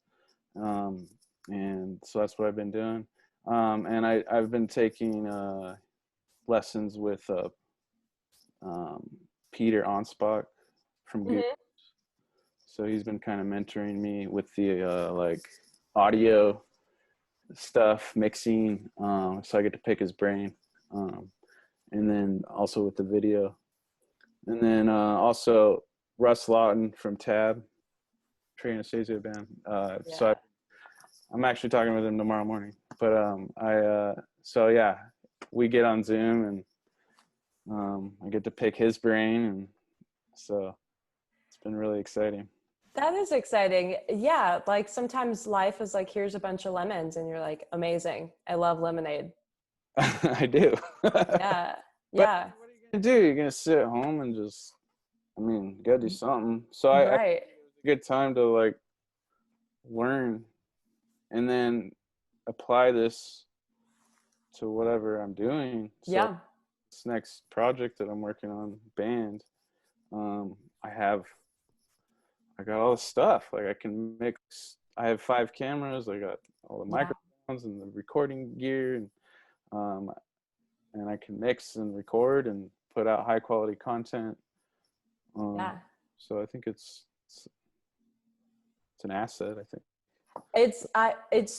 Speaker 2: And so that's what I've been doing. And I've been taking lessons with Peter ANSPACH from GOOSE. So he's been kind of mentoring me with the like audio stuff, mixing, so I get to pick his brain, and then also with the video. And then also Russ Lawton from Tab, Trey Anastasio band. So I'm actually talking with him tomorrow morning. But so yeah, we get on Zoom and I get to pick his brain, and so it's been really exciting.
Speaker 1: That is exciting. Yeah, like sometimes life is like, here's a bunch of lemons and you're like, amazing. I love lemonade.
Speaker 2: I do.
Speaker 1: Yeah.
Speaker 2: But what are you gonna do? You're gonna sit at home and just, you gotta do something. So I think it was a good time to like learn and then apply this to whatever I'm doing. So this next project that I'm working on, band, I got all the stuff. Like I can mix. I have 5 cameras. I got all the microphones and the recording gear, and I can mix and record and put out high quality content. So I think it's an asset, I think.
Speaker 1: It's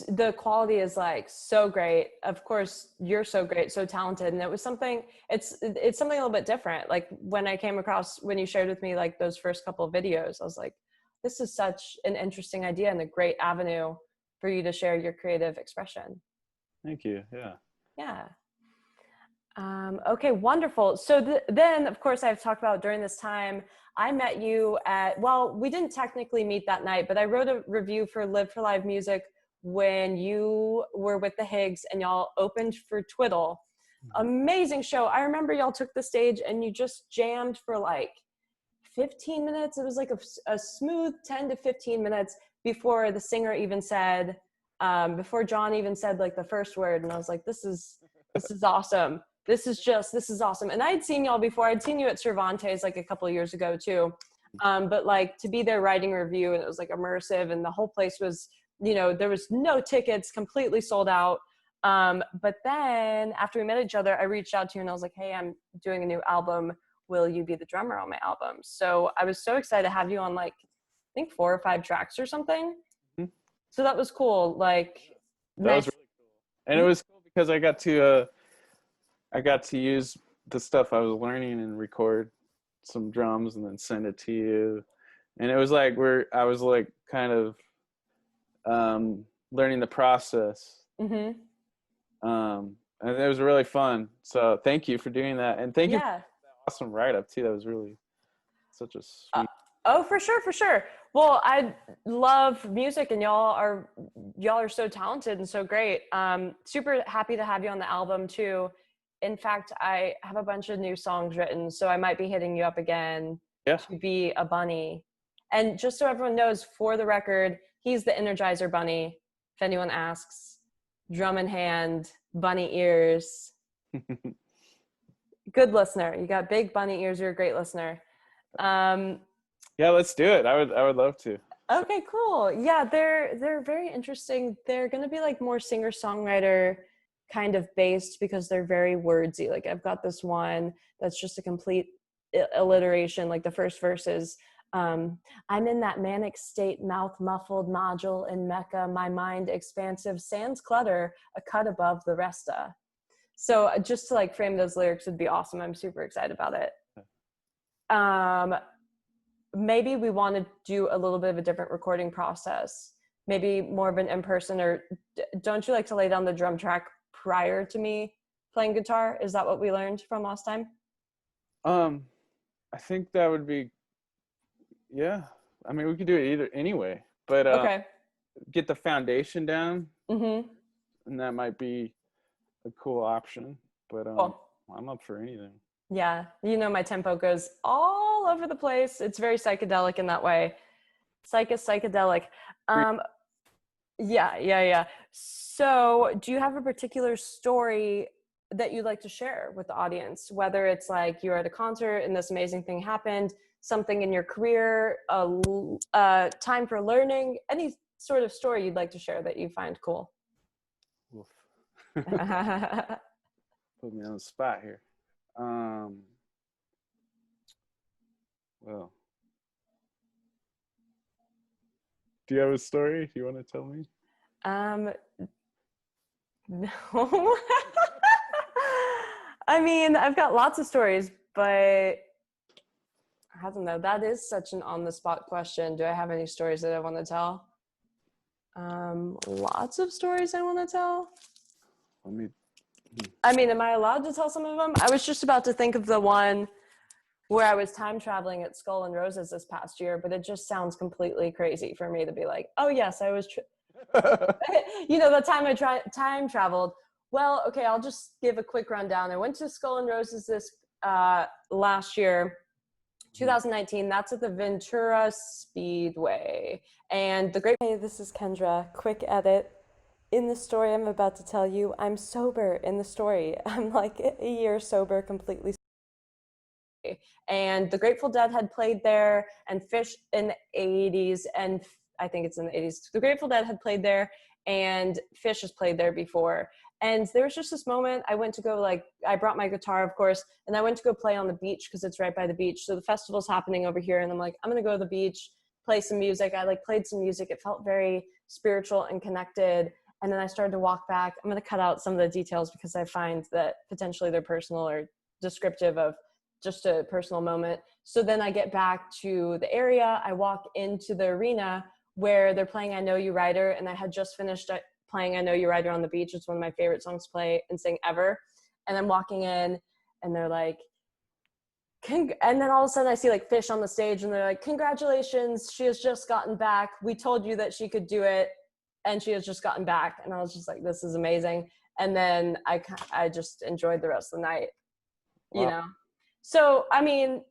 Speaker 1: the quality is like so great. Of course, you're so great, so talented, and it was something. It's something a little bit different. Like when I came across when you shared with me like those first couple of videos, I was like, this is such an interesting idea and a great avenue for you to share your creative expression.
Speaker 2: Thank you. Yeah.
Speaker 1: Yeah. Okay, wonderful. So then, of course, I've talked about during this time, I met you we didn't technically meet that night, but I wrote a review for Live for Live Music when you were with the Higgs and y'all opened for Twiddle. Amazing show. I remember y'all took the stage and you just jammed for like 15 minutes. It was like a smooth 10 to 15 minutes before the singer even said, before John even said like the first word. And I was like, this is awesome. This is awesome. And I had seen y'all before. I'd seen you at Cervantes like a couple of years ago too. But like to be there writing a review, and it was like immersive, and the whole place was, there was no tickets, completely sold out. But then after we met each other, I reached out to you and I was like, hey, I'm doing a new album. Will you be the drummer on my album? So I was so excited to have you on like, I think 4 or 5 tracks or something. Mm-hmm. So that was cool. Like
Speaker 2: that was really cool. And it was cool because I got to use the stuff I was learning and record some drums and then send it to you. And it was like I was like kind of learning the process. Mm-hmm. And it was really fun. So thank you for doing that. And thank you for that awesome write-up too. That was really such a sweet.
Speaker 1: Oh, for sure. Well, I love music, and y'all are so talented and so great. Super happy to have you on the album too. In fact, I have a bunch of new songs written, so I might be hitting you up again
Speaker 2: Yeah.
Speaker 1: to be a bunny. And just so everyone knows, for the record, he's the Energizer Bunny. If anyone asks, drum in hand, bunny ears. Good listener. You got big bunny ears. You're a great listener.
Speaker 2: Yeah, let's do it. I would love to.
Speaker 1: Okay, cool. Yeah, they're very interesting. They're gonna be like more singer-songwriter kind of based because they're very wordsy. Like I've got this one that's just a complete alliteration. Like the first verse is, I'm in that manic state, mouth muffled, nodule in Muecke, my mind expansive, sans clutter, a cut above the resta. So just to like frame those lyrics would be awesome. I'm super excited about it. Maybe we want to do a little bit of a different recording process, maybe more of an in-person, or don't you like to lay down the drum track prior to me playing guitar? Is that what we learned from last time?
Speaker 2: I think that would be, yeah. I mean, we could do it either anyway, but
Speaker 1: Okay.
Speaker 2: get the foundation down,
Speaker 1: Mm-hmm.
Speaker 2: and that might be a cool option. But
Speaker 1: Cool.
Speaker 2: I'm up for anything.
Speaker 1: Yeah, my tempo goes all over the place. It's very psychedelic in that way. Psychedelic. Yeah. So do you have a particular story that you'd like to share with the audience? Whether it's like you're at a concert and this amazing thing happened, something in your career, a time for learning, any sort of story you'd like to share that you find cool.
Speaker 2: Oof. Put me on the spot here. Well, do you have a story you want to tell me?
Speaker 1: No. I mean, I've got lots of stories, but I don't know. That is such an on-the-spot question. Do I have any stories that I want to tell? Lots of stories I want to tell. I mean, am I allowed to tell some of them? I was just about to think of the one where I was time traveling at Skull and Roses this past year, but it just sounds completely crazy for me to be like, oh yes, I was, the time I time traveled. Well, okay, I'll just give a quick rundown. I went to Skull and Roses this last year, 2019. That's at the Ventura Speedway. And the great, hey, this is Kendra. Quick edit. In the story I'm about to tell you, I'm sober in the story. I'm like a year sober, completely. And the Grateful Dead had played there, and Fish in the 80s, and I think it's in the 80s. The Grateful Dead had played there, and Fish has played there before. And there was just this moment, I went to go, I brought my guitar, of course, and I went to go play on the beach because it's right by the beach. So the festival's happening over here, and I'm like, I'm going to go to the beach, play some music. I played some music. It felt very spiritual and connected. And then I started to walk back. I'm going to cut out some of the details because I find that potentially they're personal or descriptive of just a personal moment. So then I get back to the area. I walk into the arena where they're playing I Know You Rider, and I had just finished playing I Know You Rider on the beach. It's one of my favorite songs to play and sing ever. And I'm walking in, and they're like, and then all of a sudden I see Fish on the stage, and they're like, congratulations, she has just gotten back. We told you that she could do it, and she has just gotten back. And I was just like, this is amazing. And then I just enjoyed the rest of the night,
Speaker 2: Wow.
Speaker 1: So, I mean,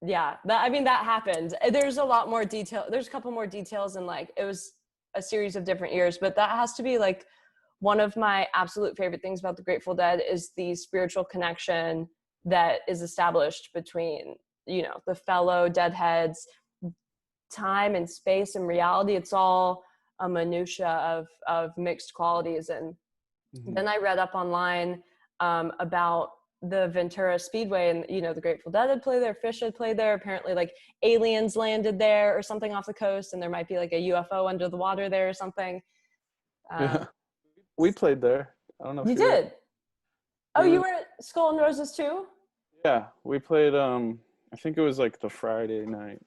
Speaker 1: yeah, that happened. There's a lot more detail. There's a couple more details, and it was a series of different years, but that has to be one of my absolute favorite things about the Grateful Dead is the spiritual connection that is established between, the fellow Deadheads. Time and space and reality, it's all a minutia of mixed qualities. And then I read up online about the Ventura Speedway, and the Grateful Dead had played there, Fish had played there. Apparently aliens landed there or something off the coast, and there might be a UFO under the water there or something.
Speaker 2: We played there. I don't know if
Speaker 1: you did. Oh, you were at Skull and Roses too?
Speaker 2: Yeah, we played I think it was the Friday night.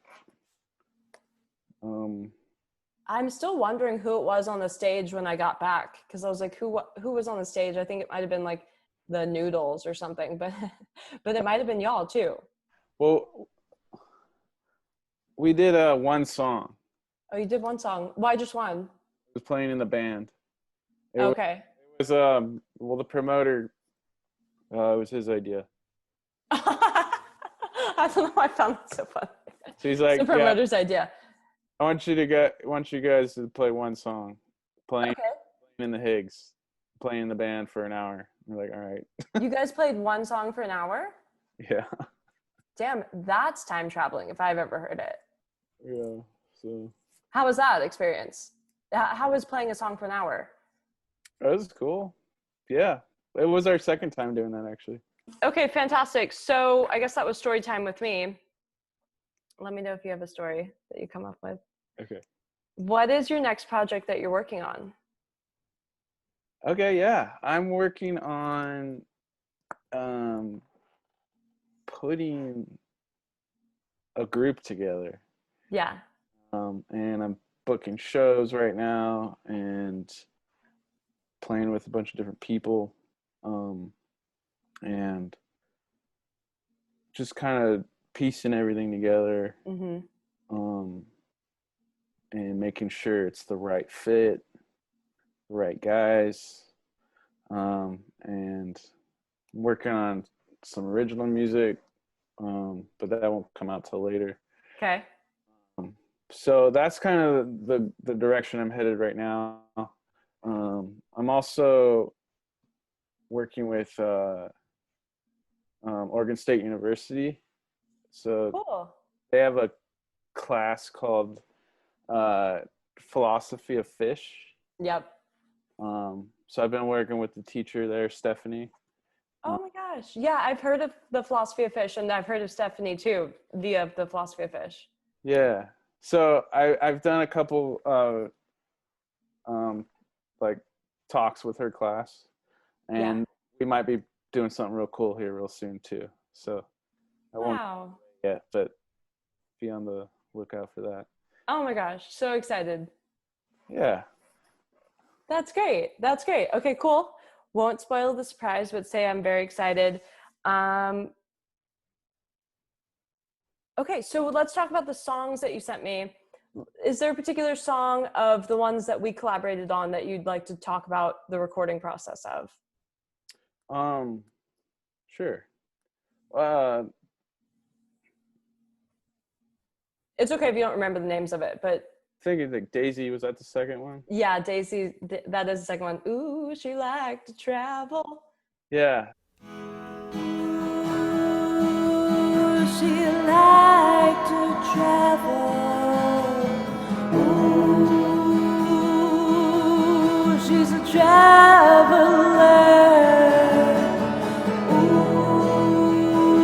Speaker 1: I'm still wondering who it was on the stage when I got back, because I was like, who was on the stage? I think it might have been the Noodles or something, but it might have been y'all too.
Speaker 2: Well, we did one song.
Speaker 1: Oh, you did one song. Why just one?
Speaker 2: Was playing in the band. It
Speaker 1: Okay.
Speaker 2: was well, the promoter, it was his idea.
Speaker 1: I don't know why I found that so funny.
Speaker 2: So he's
Speaker 1: It's
Speaker 2: like,
Speaker 1: the
Speaker 2: yeah,
Speaker 1: promoter's idea.
Speaker 2: I want you guys to play one song, playing
Speaker 1: Okay.
Speaker 2: in the Higgs, playing in the band for an hour. We're like, all right.
Speaker 1: You guys played one song for an hour?
Speaker 2: Yeah.
Speaker 1: Damn, that's time traveling if I've ever heard it.
Speaker 2: Yeah. So
Speaker 1: How was that experience? How was playing a song for an hour?
Speaker 2: that was cool. Yeah. It was our second time doing that, actually.
Speaker 1: Okay, fantastic. So I guess that was story time with me. Let me know if you have a story that you come up with.
Speaker 2: Okay.
Speaker 1: What is your next project that you're working on?
Speaker 2: Okay, yeah. I'm working on putting a group together.
Speaker 1: Yeah.
Speaker 2: And I'm booking shows right now and playing with a bunch of different people. And just kind of piecing everything together.
Speaker 1: Mm-hmm.
Speaker 2: And making sure it's the right fit, the right guys, and working on some original music, but that won't come out till later.
Speaker 1: Okay.
Speaker 2: So that's kind of the direction I'm headed right now. I'm also working with Oregon State University. So
Speaker 1: Cool.
Speaker 2: they have a class called Philosophy of Fish.
Speaker 1: Yep.
Speaker 2: So I've been working with the teacher there, Stephanie.
Speaker 1: Oh my gosh. Yeah, I've heard of the Philosophy of Fish, and I've heard of Stephanie too, the Philosophy of Fish.
Speaker 2: Yeah. So I've done a couple like talks with her class, and we might be doing something real cool here real soon too. So I won't yet, but be on the lookout for that.
Speaker 1: Oh my gosh, so excited.
Speaker 2: Yeah.
Speaker 1: That's great. That's great. Okay, cool. Won't spoil the surprise, but say I'm very excited. Okay, so let's talk about the songs that you sent me. Is there a particular song of the ones that we collaborated on that you'd like to talk about the recording process of?
Speaker 2: Sure.
Speaker 1: It's okay if you don't remember the names of it, but
Speaker 2: Thinking like Daisy, was that the second one?
Speaker 1: yeah, Daisy, that is the second one. Ooh, she liked to travel.
Speaker 2: Yeah.
Speaker 1: Ooh, she liked to travel. Ooh, she's a traveler.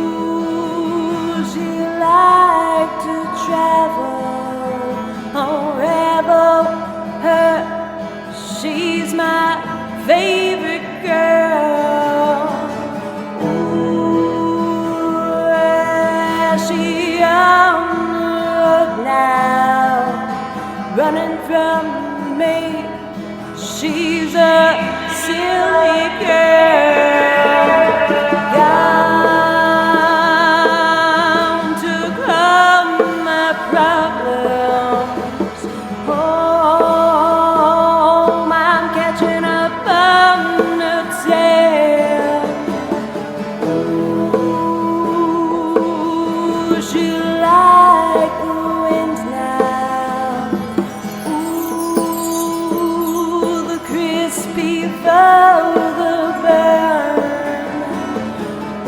Speaker 1: Ooh, she liked to travel. She's my favorite girl. Ooh, she on the road now, running from me. She's a silly girl, gone to calm my problems. Home, I'm catching up on the tail. Ooh, she like the wind now. Ooh, the crispy of the burn.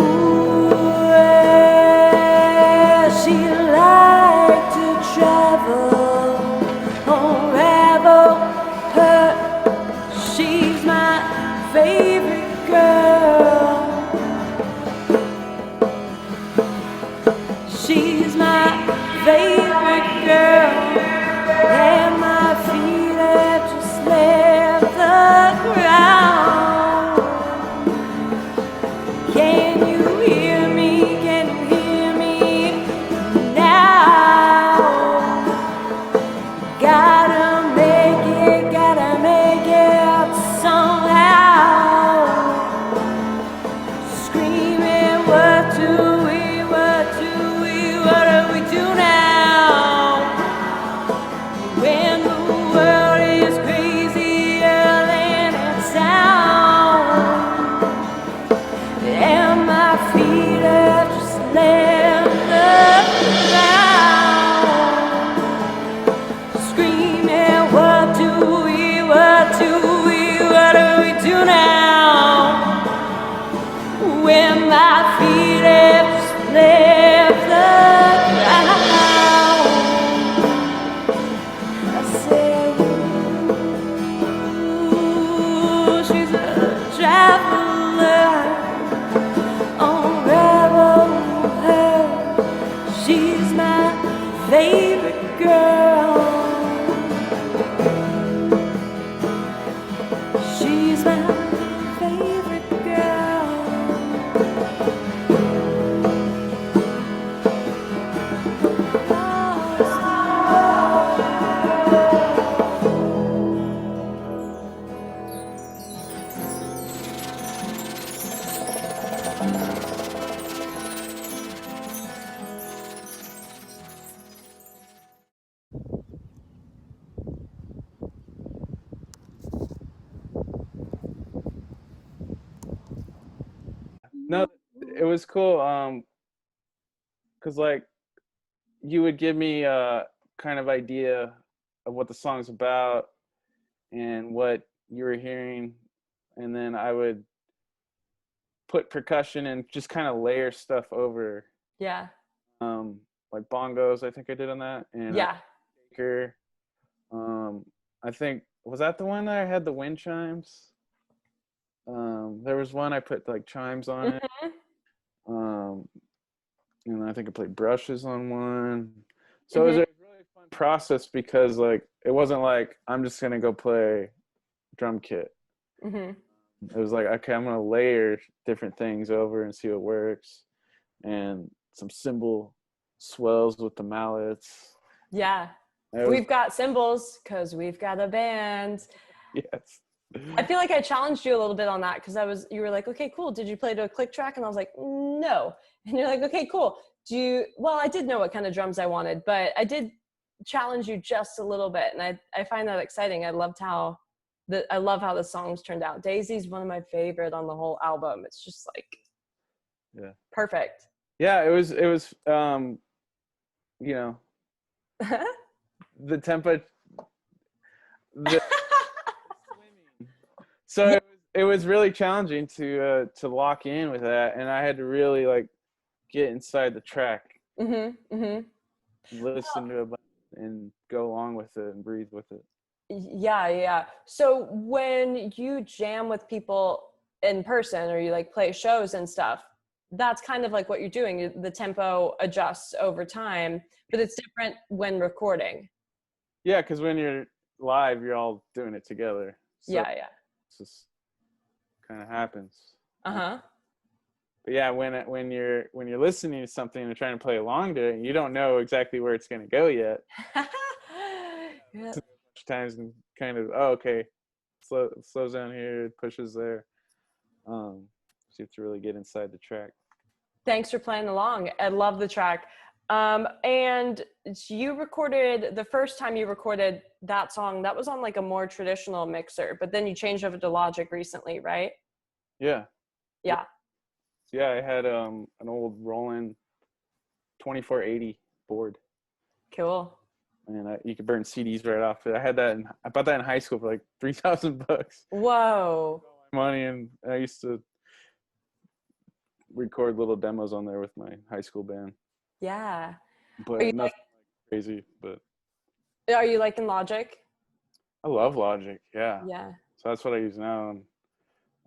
Speaker 1: Ooh, she like to travel. She's my favorite girl. She's my favorite girl. And my feet have just left the ground. Can you hear me? Can you hear me now? Gotta make it somehow. Screaming, what do we do now?
Speaker 2: was cool. Cause like you would give me a kind of idea of what the song's about and what you were hearing, and then I would put percussion and just kind of layer stuff over.
Speaker 1: Yeah.
Speaker 2: Like bongos, I think I did on that, and
Speaker 1: Yeah.
Speaker 2: shaker. I think was that the one that I had the wind chimes. There was one I put like chimes on it. And I think I played brushes on one. So it was a really fun process because like it wasn't like I'm just gonna go play drum kit. It was like, okay, I'm gonna layer different things over and see what works, and some cymbal swells with the mallets.
Speaker 1: Yeah. We've got cymbals because we've got a band.
Speaker 2: Yes.
Speaker 1: I feel like I challenged you a little bit on that because you were like, okay, cool. Did you play to a click track? And I was like, no. And you're like, okay, cool. Well, I did know what kind of drums I wanted, but I did challenge you just a little bit. And I find that exciting. I love how the songs turned out. Daisy's one of my favorite on the whole album. It's just like, perfect.
Speaker 2: Yeah, it was, you know, the tempo, so it was really challenging to lock in with that, and I had to really like get inside the track, listen to it and go along with it and breathe with it.
Speaker 1: Yeah. So when you jam with people in person or you like play shows and stuff, that's kind of like what you're doing. The tempo adjusts over time, but it's different when recording.
Speaker 2: Yeah, because when you're live, you're all doing it together. So
Speaker 1: yeah.
Speaker 2: It just kind of happens.
Speaker 1: Uh-huh.
Speaker 2: But yeah, when you're listening to something and trying to play along to it, you don't know exactly where it's going to go yet.
Speaker 1: Yeah.
Speaker 2: Times and kind of okay, slows down here, it pushes there. So you have to really get inside the track.
Speaker 1: Thanks for playing along. I love the track. And you recorded the first time you recorded that song, that was on like a more traditional mixer, but then you changed over to Logic recently, right?
Speaker 2: Yeah.
Speaker 1: Yeah,
Speaker 2: I had an old Roland 2480 board.
Speaker 1: Cool.
Speaker 2: And you could burn CDs right off it. I bought that in high school for like $3,000.
Speaker 1: Whoa.
Speaker 2: Money, and I used to record little demos on there with my high school band.
Speaker 1: Yeah.
Speaker 2: But nothing crazy. But
Speaker 1: are you liking Logic?
Speaker 2: I love Logic. Yeah.
Speaker 1: Yeah.
Speaker 2: So that's what I use now.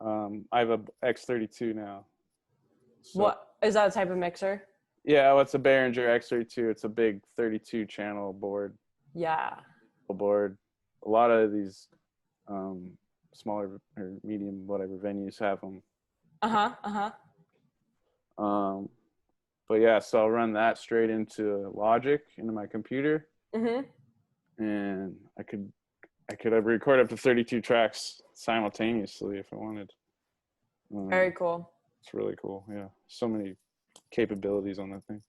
Speaker 2: I have a X32 now. So,
Speaker 1: what is that a type of mixer?
Speaker 2: Yeah, well, it's a Behringer X32. It's a big 32 channel board.
Speaker 1: Yeah.
Speaker 2: Board. A lot of these smaller or medium whatever venues have them. But yeah, so I'll run that straight into Logic into my computer, and I could record up to 32 tracks simultaneously if I wanted.
Speaker 1: Very cool.
Speaker 2: It's really cool. Yeah, so many capabilities on that thing.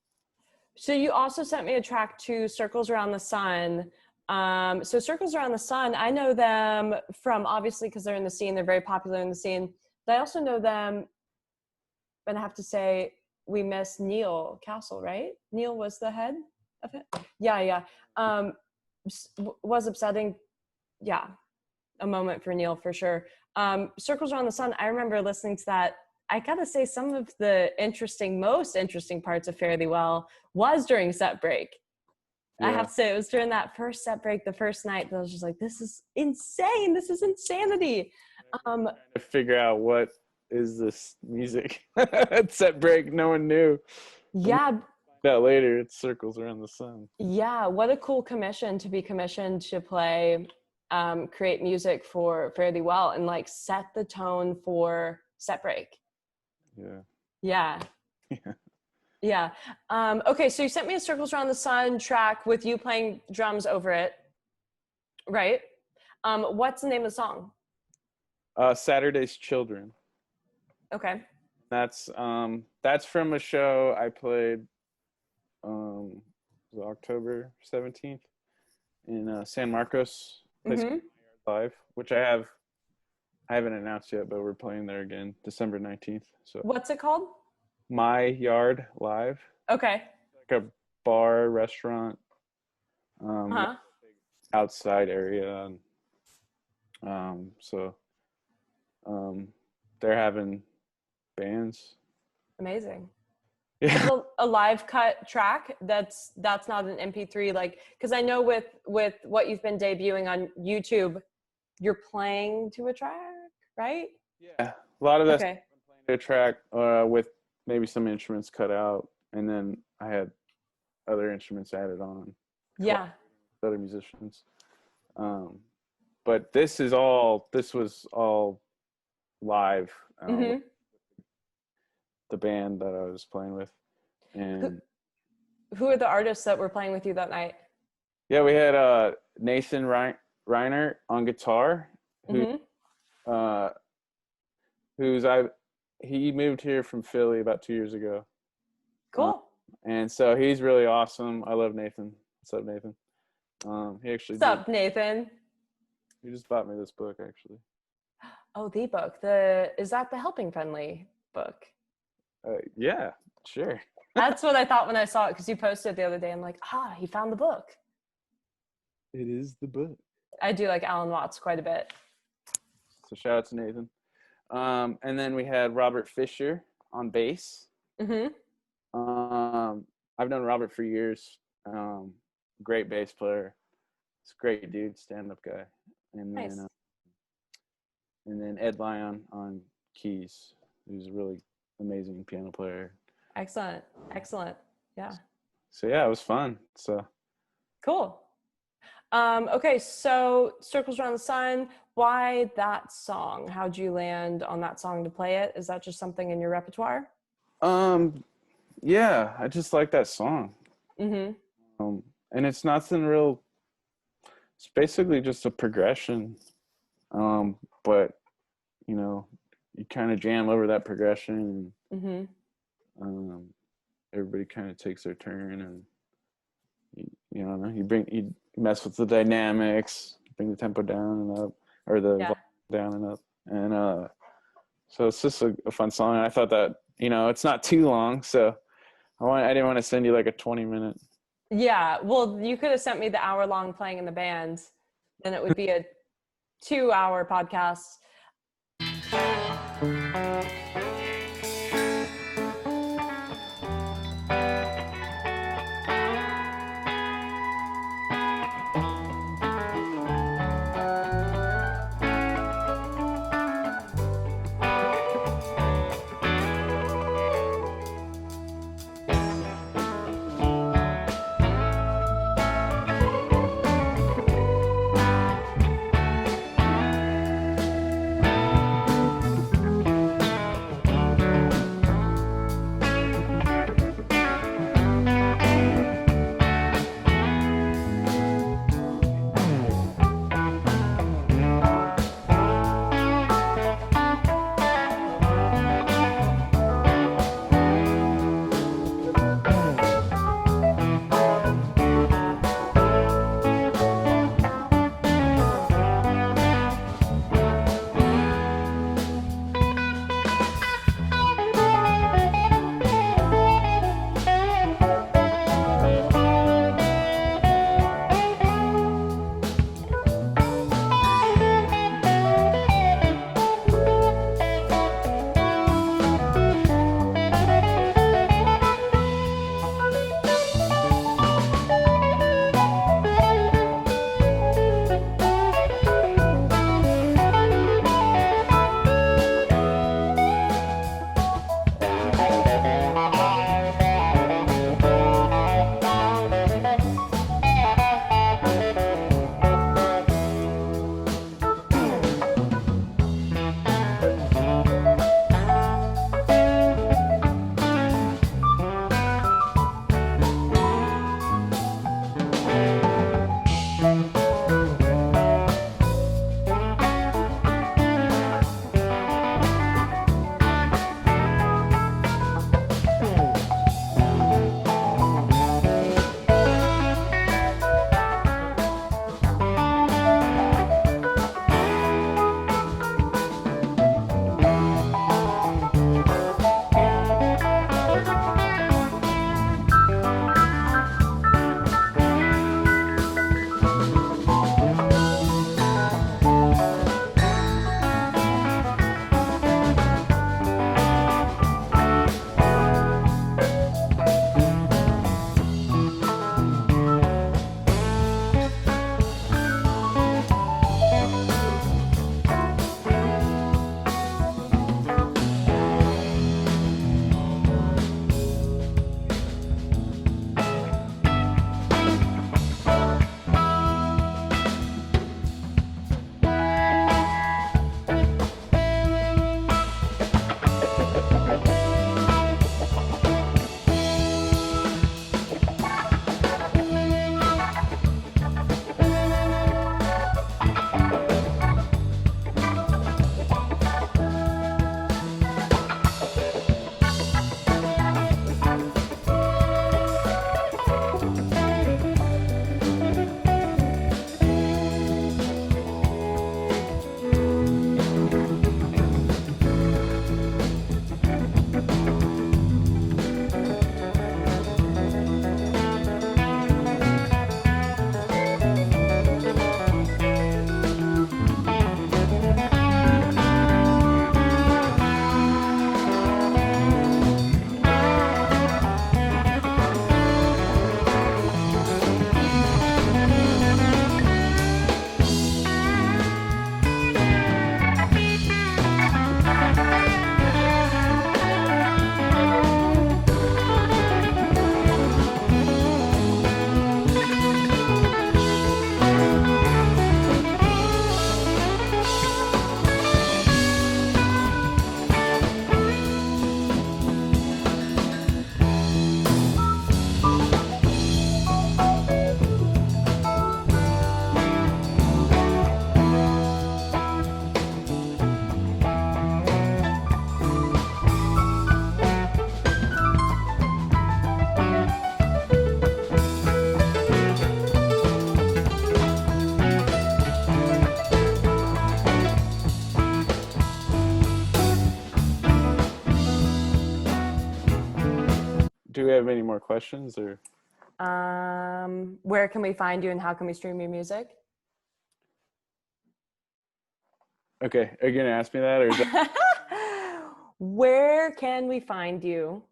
Speaker 1: So you also sent me a track to Circles Around the Sun. So Circles Around the Sun, I know them from, obviously because they're in the scene, they're very popular in the scene, but I also know them, and I have to say we miss Neil Castle, right? Neil was the head of it. Yeah. Was upsetting. Yeah, a moment for Neil for sure. Circles Around the Sun, I remember listening to that. I gotta say, some of the most interesting parts of Fare Thee Well was during set break. Yeah. I have to say, it was during that first set break, the first night, that I was just like, this is insane. This is insanity.
Speaker 2: Trying to figure out what is this music. At set break, no one knew.
Speaker 1: Yeah.
Speaker 2: That later, it Circles Around the Sun.
Speaker 1: Yeah, what a cool commission to be commissioned to play, create music for Fare Thee Well and like set the tone for set break. Yeah. Okay, so you sent me a Circles Around the Sun track with you playing drums over it, right? What's the name of the song?
Speaker 2: Saturday's Children.
Speaker 1: Okay.
Speaker 2: That's from a show I played October 17th in San Marcos, place live, which I haven't announced yet, but we're playing there again December 19th. So
Speaker 1: what's it called?
Speaker 2: My Yard Live,
Speaker 1: Okay.
Speaker 2: like a bar restaurant,
Speaker 1: Uh-huh.
Speaker 2: outside area, and so they're having bands.
Speaker 1: Amazing. Is
Speaker 2: Yeah.
Speaker 1: it a live cut track that's not an MP3, like, because I know with what you've been debuting on YouTube, you're playing to a track, right?
Speaker 2: Yeah, a lot of that's
Speaker 1: Okay.
Speaker 2: playing to a track with maybe some instruments cut out, and then I had other instruments added on,
Speaker 1: Yeah.
Speaker 2: with other musicians. But this was all live. With
Speaker 1: Mm-hmm.
Speaker 2: the band that I was playing with,
Speaker 1: Who,
Speaker 2: and
Speaker 1: who are the artists that were playing with you that night?
Speaker 2: yeah, we had Nathan Reiner on guitar, who
Speaker 1: Mm-hmm.
Speaker 2: uh, who's he moved here from Philly about 2 years ago,
Speaker 1: Cool.
Speaker 2: and so he's really awesome. I love Nathan. What's up, Nathan? He actually
Speaker 1: What's up, Nathan?
Speaker 2: he just bought me this book actually.
Speaker 1: Oh, the book. Is that the Helping Friendly book?
Speaker 2: Yeah, sure.
Speaker 1: That's what I thought when I saw it, because you posted it the other day. I'm like, he found the book.
Speaker 2: It is the book.
Speaker 1: I do like Alan Watts quite a bit.
Speaker 2: So shout out to Nathan. And then we had Robert Fisher on bass.
Speaker 1: Mm-hmm.
Speaker 2: I've known Robert for years. Great bass player. He's a great dude, stand-up guy. And then,
Speaker 1: Nice.
Speaker 2: And then Ed Lyon on keys, who's a really amazing piano player.
Speaker 1: Excellent. Yeah.
Speaker 2: So yeah, it was fun. So
Speaker 1: Cool. Okay, so Circles Around the Sun, why that song? How'd you land on that song to play it? Is that just something in your repertoire?
Speaker 2: yeah, I just like that song.
Speaker 1: Mm-hmm.
Speaker 2: And it's nothing real. It's basically just a progression. But you kind of jam over that progression, and everybody kind of takes their turn, and you mess with the dynamics, bring the tempo down and up, or the volume down and up, and so it's just a fun song. And I thought that it's not too long, so I didn't want to send you like a 20-minute.
Speaker 1: Yeah, well, you could have sent me the hour-long playing in the band, then it would be a 2-hour podcast.
Speaker 2: have any more questions or?
Speaker 1: Where can we find you and how can we stream your music?
Speaker 2: Okay, are you gonna ask me that or is that?
Speaker 1: Where can we find you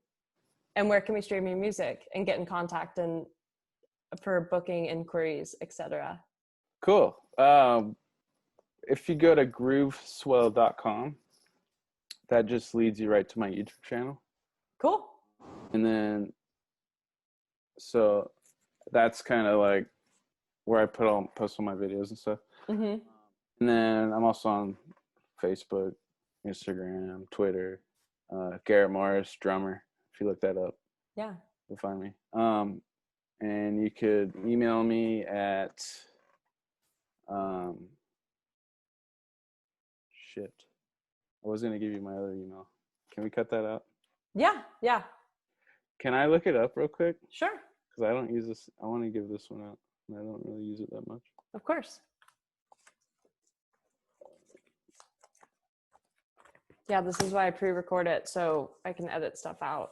Speaker 1: and where can we stream your music and get in contact and for booking inquiries, etc.?
Speaker 2: Cool. If you go to grooveswell.com, that just leads you right to my YouTube channel.
Speaker 1: Cool.
Speaker 2: And then, so that's kind of like where I post all my videos and stuff.
Speaker 1: Mm-hmm.
Speaker 2: And then I'm also on Facebook, Instagram, Twitter, Garrett Morris, drummer. If you look that up,
Speaker 1: Yeah.
Speaker 2: you'll find me. And you could email me at, shit. I was going to give you my other email. Can we cut that out?
Speaker 1: Yeah. Yeah.
Speaker 2: Can I look it up real quick?
Speaker 1: Sure.
Speaker 2: Because I don't use this. I want to give this one out. And I don't really use it that much.
Speaker 1: Of course. Yeah, this is why I pre-record it so I can edit stuff out.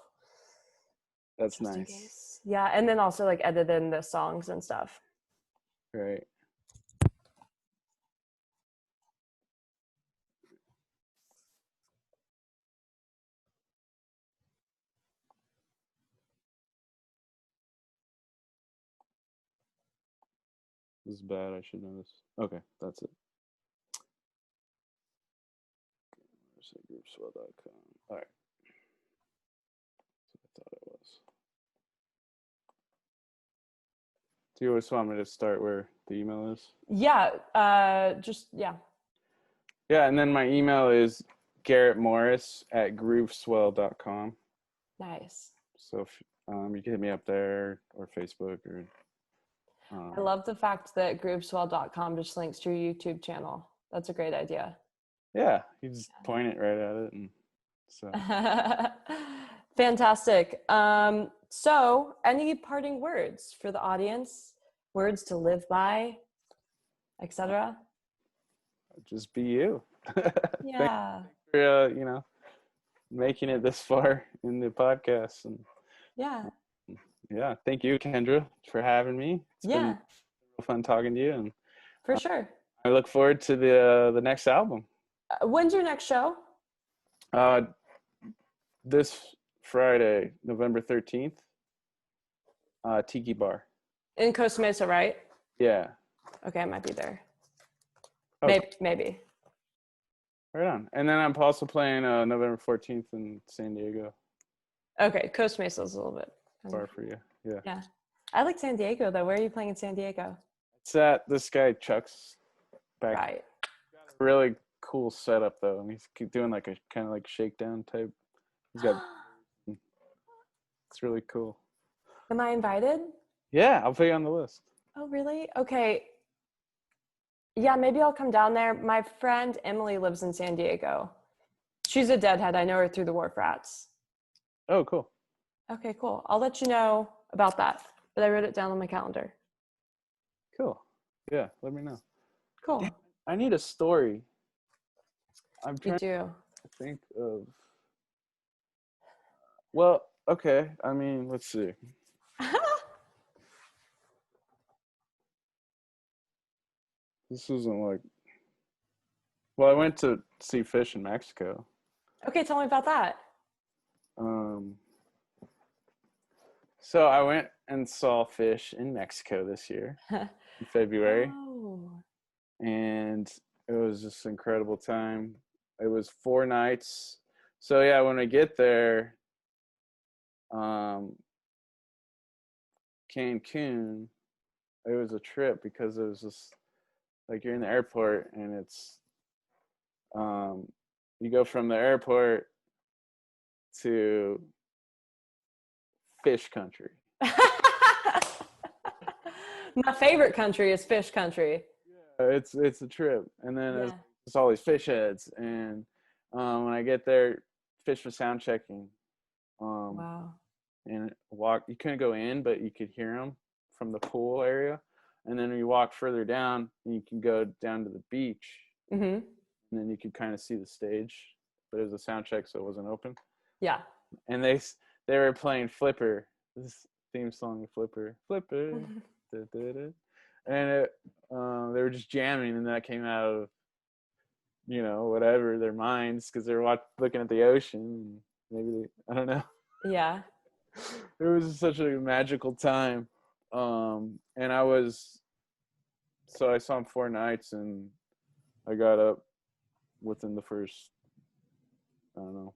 Speaker 2: That's
Speaker 1: Just in
Speaker 2: nice.
Speaker 1: case. Yeah, and then also like edit in the songs and stuff.
Speaker 2: Right. This is bad. I should know this. Okay, that's it. Grooveswell.com. All right. That's what I thought it was. Do you always want me to start where the email is?
Speaker 1: Yeah, yeah.
Speaker 2: Yeah, and then my email is garrettmorris@grooveswell.com.
Speaker 1: Nice.
Speaker 2: So if you can hit me up there or Facebook or.
Speaker 1: I love the fact that grooveswell.com just links to your YouTube channel. That's a great idea.
Speaker 2: Yeah, you just point it right at it, and so.
Speaker 1: Fantastic. So, any parting words for the audience? Words to live by, etc.
Speaker 2: Just be you.
Speaker 1: Yeah.
Speaker 2: Thanks for making it this far in the podcast, and
Speaker 1: Yeah.
Speaker 2: yeah, thank you, Kendra, for having me. It's been fun talking to you, and
Speaker 1: for sure.
Speaker 2: I look forward to the next album.
Speaker 1: When's your next show?
Speaker 2: This Friday, November 13th, Tiki Bar.
Speaker 1: In Costa Mesa, right?
Speaker 2: Yeah.
Speaker 1: Okay, I might be there.
Speaker 2: Oh.
Speaker 1: Maybe.
Speaker 2: Right on. And then I'm also playing November 14th in San Diego.
Speaker 1: Okay, Costa Mesa is a little bit
Speaker 2: far for you. Yeah.
Speaker 1: Yeah. I like San Diego though. Where are you playing in San Diego?
Speaker 2: It's at this guy Chuck's back.
Speaker 1: Right.
Speaker 2: Really cool setup though. And he's doing like a kind of like shakedown type. He's got it's really cool.
Speaker 1: Am I invited?
Speaker 2: Yeah, I'll put you on the list.
Speaker 1: Oh, really? Okay. Yeah, maybe I'll come down there. My friend Emily lives in San Diego. She's a deadhead. I know her through the Wharf Rats.
Speaker 2: Oh, cool.
Speaker 1: Okay, cool. I'll let you know about that. But I wrote it down on my calendar.
Speaker 2: Cool. Yeah, let me know.
Speaker 1: Cool.
Speaker 2: Damn, I need a story. I'm trying
Speaker 1: to
Speaker 2: think of. Well, okay. I mean, let's see. This isn't like. Well, I went to see fish in Mexico.
Speaker 1: Okay, tell me about that.
Speaker 2: So I went and saw fish in Mexico this year, in February.
Speaker 1: Oh.
Speaker 2: And it was just an incredible time. It was 4 nights. So yeah, when I get there, Cancun, it was a trip because it was just like you're in the airport and it's you go from the airport to fish country.
Speaker 1: My favorite country is fish country.
Speaker 2: Yeah, it's a trip. And then it's all these fish heads. And when I get there, fish was sound checking.
Speaker 1: Wow.
Speaker 2: And you couldn't go in, but you could hear them from the pool area. And then you walk further down and you can go down to the beach.
Speaker 1: Mm-hmm.
Speaker 2: And then you could kind of see the stage, but it was a sound check, so it wasn't open.
Speaker 1: Yeah.
Speaker 2: And they were playing Flipper this theme song, Flipper, Flipper, da, da, da. And it, they were just jamming, and that came out of, whatever their minds, because they were looking at the ocean. Maybe I don't know.
Speaker 1: Yeah.
Speaker 2: It was such a magical time. And so I saw him 4 nights, and I got up within the first, I don't know,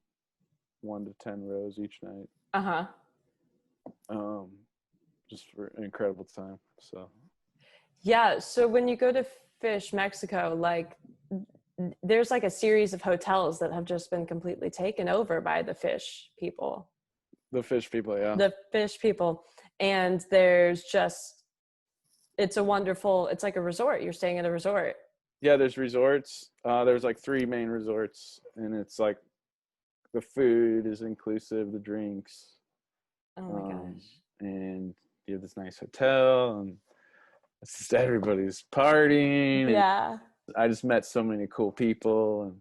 Speaker 2: 1 to 10 rows each night.
Speaker 1: Uh-huh.
Speaker 2: Just for an incredible time. So
Speaker 1: Yeah, so when you go to Fish, Mexico, like there's like a series of hotels that have just been completely taken over by the fish people.
Speaker 2: the fish people, yeah.
Speaker 1: The fish people. And there's just, it's like a resort. You're staying at a resort.
Speaker 2: Yeah, there's resorts. There's like 3 main resorts, and it's like the food is inclusive, the drinks.
Speaker 1: Oh my gosh.
Speaker 2: And you have this nice hotel, and it's just everybody's partying.
Speaker 1: Yeah.
Speaker 2: I just met so many cool people,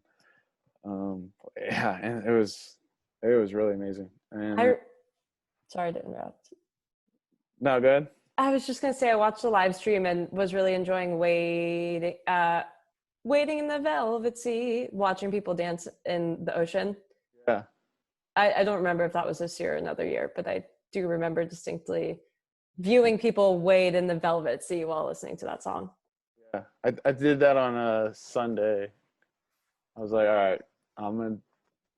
Speaker 2: and yeah, and it was really amazing. And
Speaker 1: Sorry to interrupt.
Speaker 2: No, go ahead.
Speaker 1: I was just gonna say I watched the live stream and was really enjoying waiting in the velvet sea, watching people dance in the ocean.
Speaker 2: Yeah.
Speaker 1: I don't remember if that was this year or another year, but I do remember distinctly viewing people wade in the velvet sea while listening to that song.
Speaker 2: Yeah, I did that on a Sunday. I was like, all right, I'm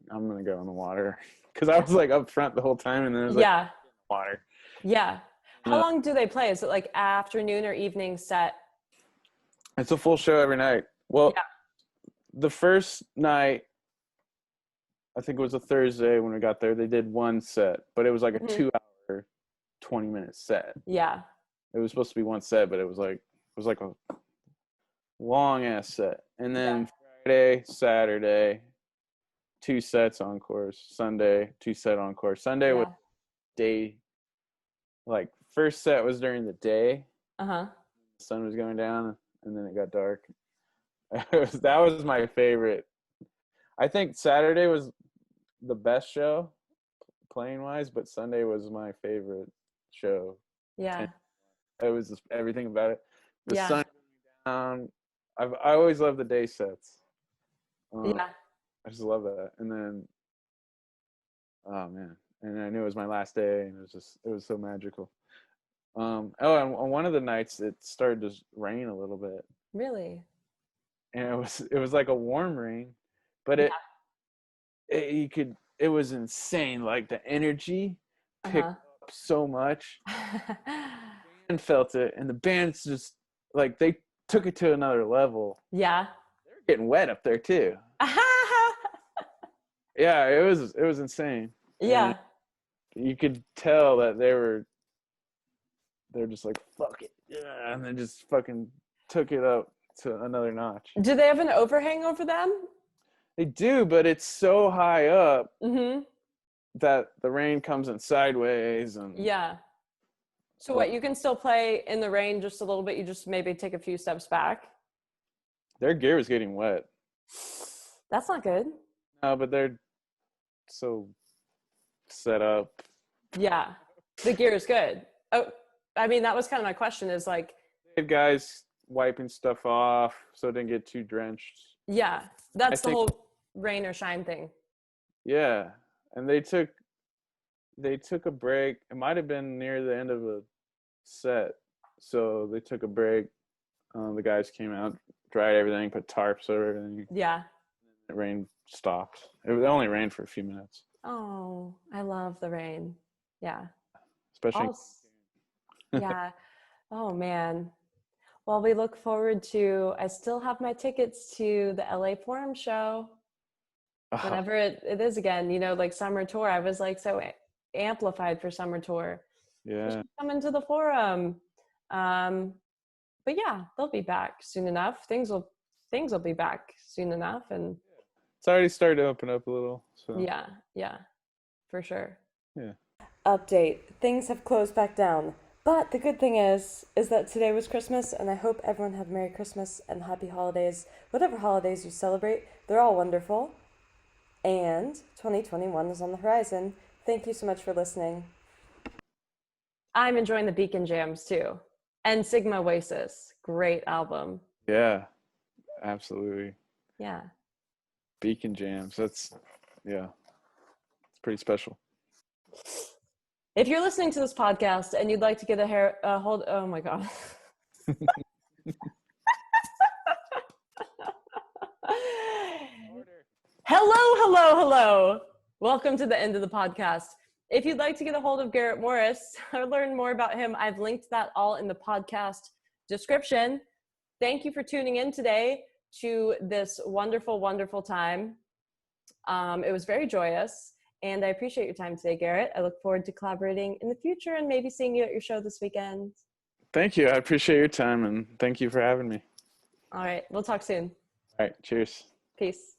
Speaker 2: gonna go in the water, because I was like up front the whole time, and then it was like water.
Speaker 1: Yeah. How long do they play? Is it like afternoon or evening set?
Speaker 2: It's a full show every night. Well, the first night, I think it was a Thursday when we got there, they did 1 set, but it was like a 2-hour, 20-minute set.
Speaker 1: Yeah.
Speaker 2: It was supposed to be 1 set, but it was like a long ass set. And then Friday, Saturday, 2 sets encores. Sunday, 2 set encores. Sunday was day, like first set was during the day.
Speaker 1: Uh-huh.
Speaker 2: The sun was going down, and then it got dark. That was my favorite. I think Saturday was the best show playing wise, but Sunday was my favorite show.
Speaker 1: Yeah.
Speaker 2: And it was just everything about it. The sun down. I always love the day sets. I just love that. And then, oh man, and I knew it was my last day, and it was so magical. And on one of the nights it started to rain a little bit.
Speaker 1: Really?
Speaker 2: And it was like a warm rain, but it was insane. Like the energy picked up so much. And felt it, and the band's just like, they took it to another level.
Speaker 1: Yeah.
Speaker 2: They're getting wet up there too. Yeah, it was insane.
Speaker 1: Yeah.
Speaker 2: And you could tell that they're just like, fuck it. Yeah, and they just fucking took it up to another notch.
Speaker 1: Do they have an overhang over them?
Speaker 2: They do, but it's so high up that the rain comes in sideways. And
Speaker 1: so what, you can still play in the rain just a little bit, you just maybe take a few steps back?
Speaker 2: Their gear is getting wet.
Speaker 1: That's not good.
Speaker 2: No, but they're so set up.
Speaker 1: Yeah, the gear is good. Oh, I mean, that was kind of my question, is like,
Speaker 2: they had guys wiping stuff off so it didn't get too drenched.
Speaker 1: Yeah, that's the whole rain or shine thing.
Speaker 2: Yeah, and they took a break. It might have been near the end of a set, so they took a break. The guys came out, dried everything, put tarps over everything.
Speaker 1: Yeah.
Speaker 2: The rain stopped. It only rained for a few minutes.
Speaker 1: Oh, I love the rain. Yeah.
Speaker 2: Especially.
Speaker 1: Yeah. Oh man. Well, we look forward to, I still have my tickets to the LA Forum show. Whenever it is again, like summer tour. I was like so amplified for summer tour.
Speaker 2: Yeah.
Speaker 1: Come into the Forum. But yeah, they'll be back soon enough. Things will be back soon enough, and
Speaker 2: it's already started to open up a little. So
Speaker 1: yeah, for sure.
Speaker 2: Yeah.
Speaker 1: Update: things have closed back down, but the good thing is that today was Christmas, and I hope everyone had a Merry Christmas and Happy Holidays. Whatever holidays you celebrate, they're all wonderful. And 2021 is on the horizon. Thank you so much for listening. I'm enjoying the Beacon Jams too. And Sigma Oasis, great album.
Speaker 2: Yeah, absolutely.
Speaker 1: Yeah.
Speaker 2: Beacon Jams. It's pretty special.
Speaker 1: If you're listening to this podcast and you'd like to get a hold, oh my God. Hello. Welcome to the end of the podcast. If you'd like to get a hold of Garrett Morris or learn more about him, I've linked that all in the podcast description. Thank you for tuning in today to this wonderful, wonderful time. It was very joyous, and I appreciate your time today, Garrett. I look forward to collaborating in the future and maybe seeing you at your show this weekend.
Speaker 2: Thank you. I appreciate your time, and thank you for having me.
Speaker 1: All right. We'll talk soon.
Speaker 2: All right. Cheers.
Speaker 1: Peace.